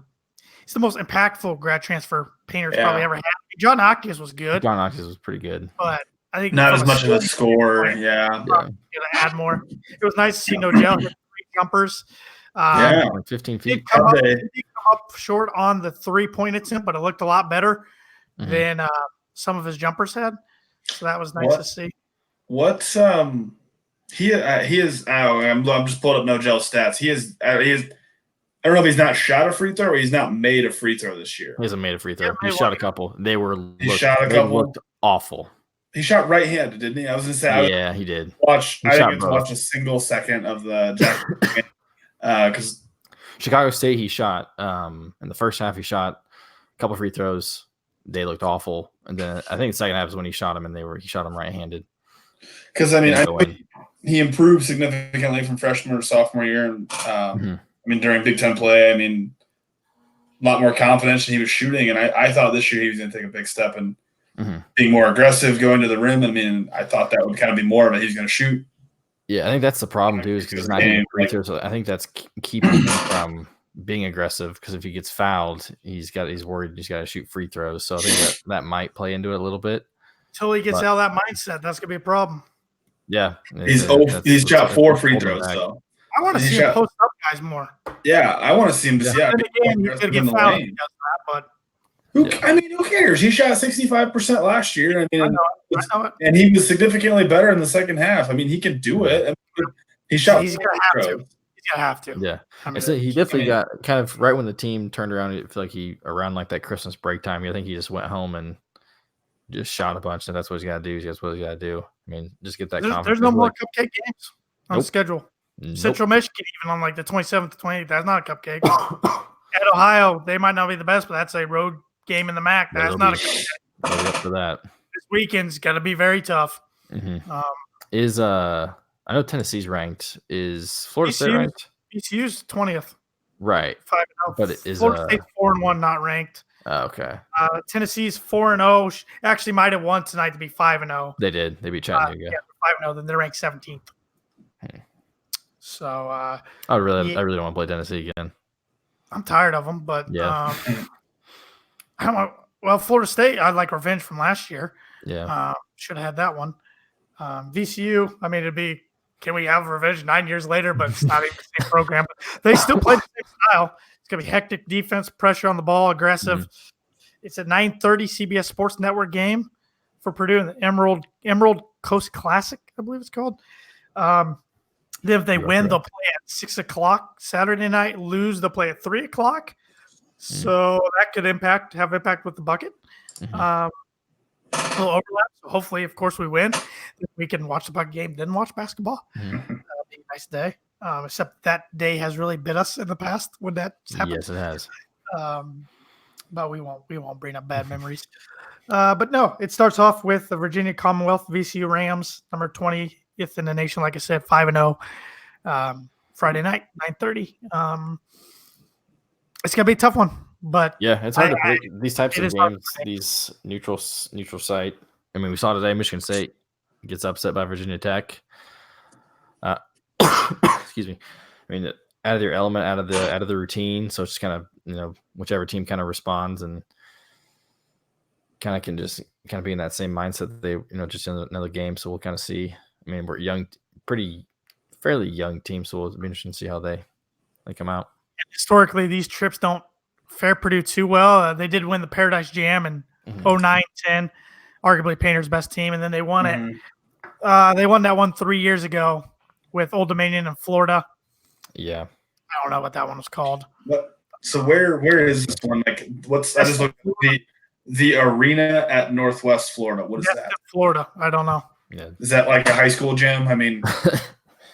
the most impactful grad transfer Painter's probably ever had. John Hopkins was good. John Hopkins was pretty good. But I think not as much of a scorer. Yeah. Gonna add more. It was nice to see Nogel hit 3 jumpers. 15 feet. He come up short on the 3-point attempt, but it looked a lot better than some of his jumpers had. So that was nice to see. What's he is? I'm just pulling up Nogel's stats. He is. I don't know if he's not shot a free throw or he's not made a free throw this year. He hasn't made a free throw. He shot a couple. They shot a couple. Looked awful. He shot right-handed, didn't he? I was going to say. He did. I didn't get to watch a single second of the Jacksonville game because Chicago State he shot in the first half. He shot a couple free throws. they looked awful. And then I think the second half is when he shot him, and he shot him right-handed. Because I know he improved significantly from freshman to sophomore year, and during Big Ten play, a lot more confidence he was shooting, and I thought this year he was going to take a big step and being more aggressive, going to the rim. I thought that would kind of be more of it. He's going to shoot. Yeah, I think that's the problem too, is because he's not hitting free throws. So I think that's keeping him from being aggressive. Because if he gets fouled, he's worried he's got to shoot free throws. So I think that might play into it a little bit. Until he gets out of that mindset, that's gonna be a problem. Yeah, he's shot 4 free throws. So I want to see him post up guys more. Yeah, I want to see him. Yeah, again, he's gonna get fouled because of that, but. Who cares? He shot 65% last year. I know it. And he was significantly better in the second half. He can do it. He shot. He's gonna have to. Yeah, he definitely got kind of right when the team turned around. I feel like around like that Christmas break time. I think he just went home and just shot a bunch, and that's what he's got to do. That's what he's got to do. Just get that confidence. There's no more cupcake games on the schedule. Nope. Central Michigan, even on like the 27th to 28th, that's not a cupcake. At Ohio, they might not be the best, but that's a road game in the MAC. That's not a cupcake. Up for that. This weekend's got to be very tough. I know Tennessee's ranked. Is Florida State ranked? ECU's 20th. Right. 5-0. But it is Florida State's 4-1, not ranked. Okay. Tennessee's 4-0. Actually, might have won tonight to be 5-0. They did. They beat Chattanooga. 5-0. Then they're ranked 17th. So I really don't want to play Tennessee again. I'm tired of them, but yeah. I don't know. Well, Florida State, I'd like revenge from last year. Yeah. Should have had that one. VCU, it'd be, can we have revenge 9 years later? But it's not even the same program. But they still play the same style. It's going to be hectic defense, pressure on the ball, aggressive. It's a 9:30 CBS Sports Network game for Purdue in the Emerald Coast Classic, I believe it's called. If they win, they'll play at 6 o'clock Saturday night. Lose, they'll play at 3 o'clock. So that could have impact with the bucket. A little overlap. So hopefully, of course, we win. We can watch the bucket game, then watch basketball. That'll be a nice day. Except that day has really bit us in the past when that's happened. Yes, it has. But we won't bring up bad memories. But no, it starts off with the Virginia Commonwealth VCU Rams, number 20th in the nation. Like I said, 5-0. Friday night, 9:30. It's gonna be a tough one, but yeah, it's hard to pick these types of games. These neutral site. We saw today Michigan State gets upset by Virginia Tech. Excuse me. Out of their element, out of the routine. So it's just kind of whichever team kind of responds and kind of can just kind of be in that same mindset that they just in another game. So we'll kind of see. We're young, fairly young team, so it'll be interesting to see how they come out. Historically, these trips don't fare Purdue too well. They did win the Paradise Jam in 09-10, arguably Painter's best team, and then they won it. They won that one 3 years ago with Old Dominion in Florida. Yeah, I don't know what that one was called. So where is this one? I just looked at the arena at Northwest Florida. What is that? Florida. I don't know. Yeah. Is that like a high school gym?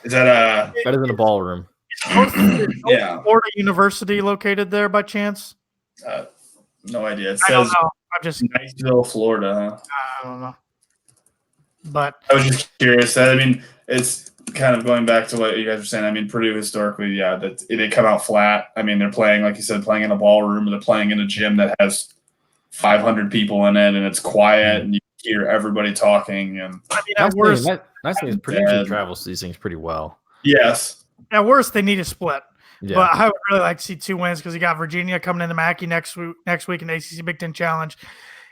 Is that better than a ballroom? Yeah. Florida University located there by chance? No idea. It I don't says know. I'm just Niceville, Florida. I don't know. But I was just curious. It's kind of going back to what you guys were saying. Purdue historically, that they come out flat. They're playing, like you said, playing in a ballroom, or they're playing in a gym that has 500 people in it, and it's quiet, and you hear everybody talking. And nice thing is Purdue travels these things pretty well. Yes. At worst, they need a split. Yeah. But I would really like to see 2 wins because you got Virginia coming in the Mackey next week in the ACC Big Ten Challenge.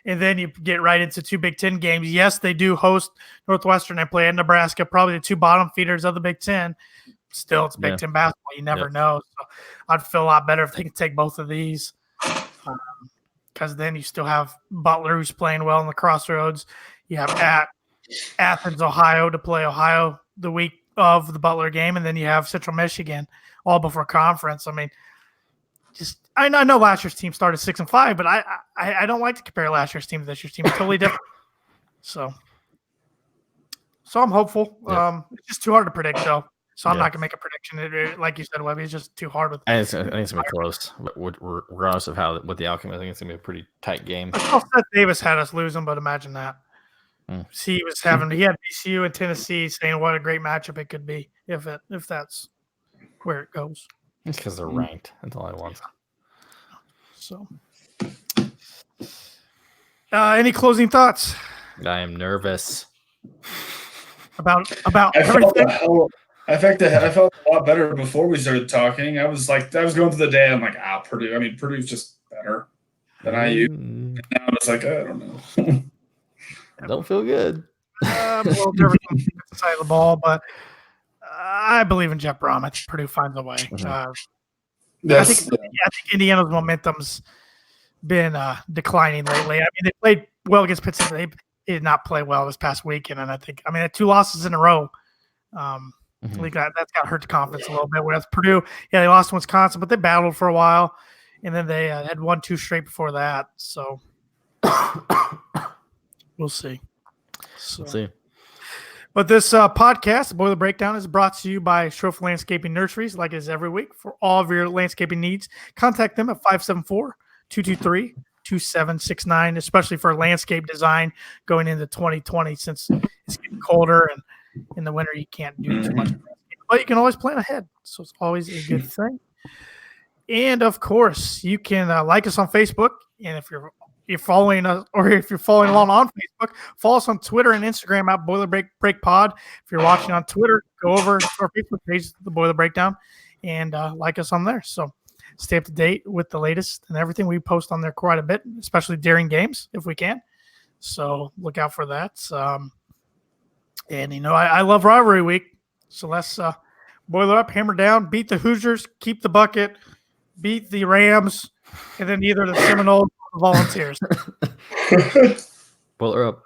And then you get right into 2 Big Ten games. Yes, they do host Northwestern and play at Nebraska, probably the 2 bottom feeders of the Big Ten. Still, it's Big Ten basketball. You never know. So I'd feel a lot better if they could take both of these. Because then you still have Butler, who's playing well in the Crossroads. You have at Athens, Ohio, to play Ohio the week of the Butler game, and then you have Central Michigan all before conference. I know last year's team started 6-5, but I don't like to compare last year's team to this year's team. It's totally different. So I'm hopeful. Yeah. It's just too hard to predict, though. So I'm not gonna make a prediction. Like you said, Webby, it's just too hard with. I think it's gonna be close, but regardless of what the outcome is, I think it's gonna be a pretty tight game. I thought Seth Davis had us losing, but imagine that. He had VCU and Tennessee saying what a great matchup it could be if that's where it goes. It's because they're ranked. That's all I want. So, any closing thoughts? I am nervous about everything. I felt a lot better before we started talking. I was going through the day. I'm like, Purdue. I mean, Purdue's just better than IU. And now I was like, I don't know. Don't feel good. A little different on the side of the ball, but I believe in Jeff Brom. I think Purdue finds a way. I think Indiana's momentum's been declining lately. I mean, they played well against Pitt State. They did not play well this past weekend, and I think, 2 losses in a row. I think that's got hurt the confidence a little bit. Whereas Purdue, they lost to Wisconsin, but they battled for a while, and then they had 1-2 straight before that. So we'll see. We'll see. But this podcast, the Boiler Breakdown, is brought to you by Schroff Landscaping Nurseries, like it is every week. For all of your landscaping needs, contact them at 574-223-2769, especially for landscape design going into 2020, since it's getting colder and in the winter you can't do too much. But you can always plan ahead, so it's always a good thing. And, of course, you can like us on Facebook, and if you're following us, or if you're following along on Facebook, follow us on Twitter and Instagram at Boiler Break Pod. If you're watching on Twitter, go over to our Facebook page, The Boiler Breakdown, and like us on there. So stay up to date with the latest and everything. We post on there quite a bit, especially during games if we can. So look out for that. And, I love rivalry week. So let's boiler up, hammer down, beat the Hoosiers, keep the bucket, beat the Rams, and then either the Seminoles or the Volunteers. Boiler up.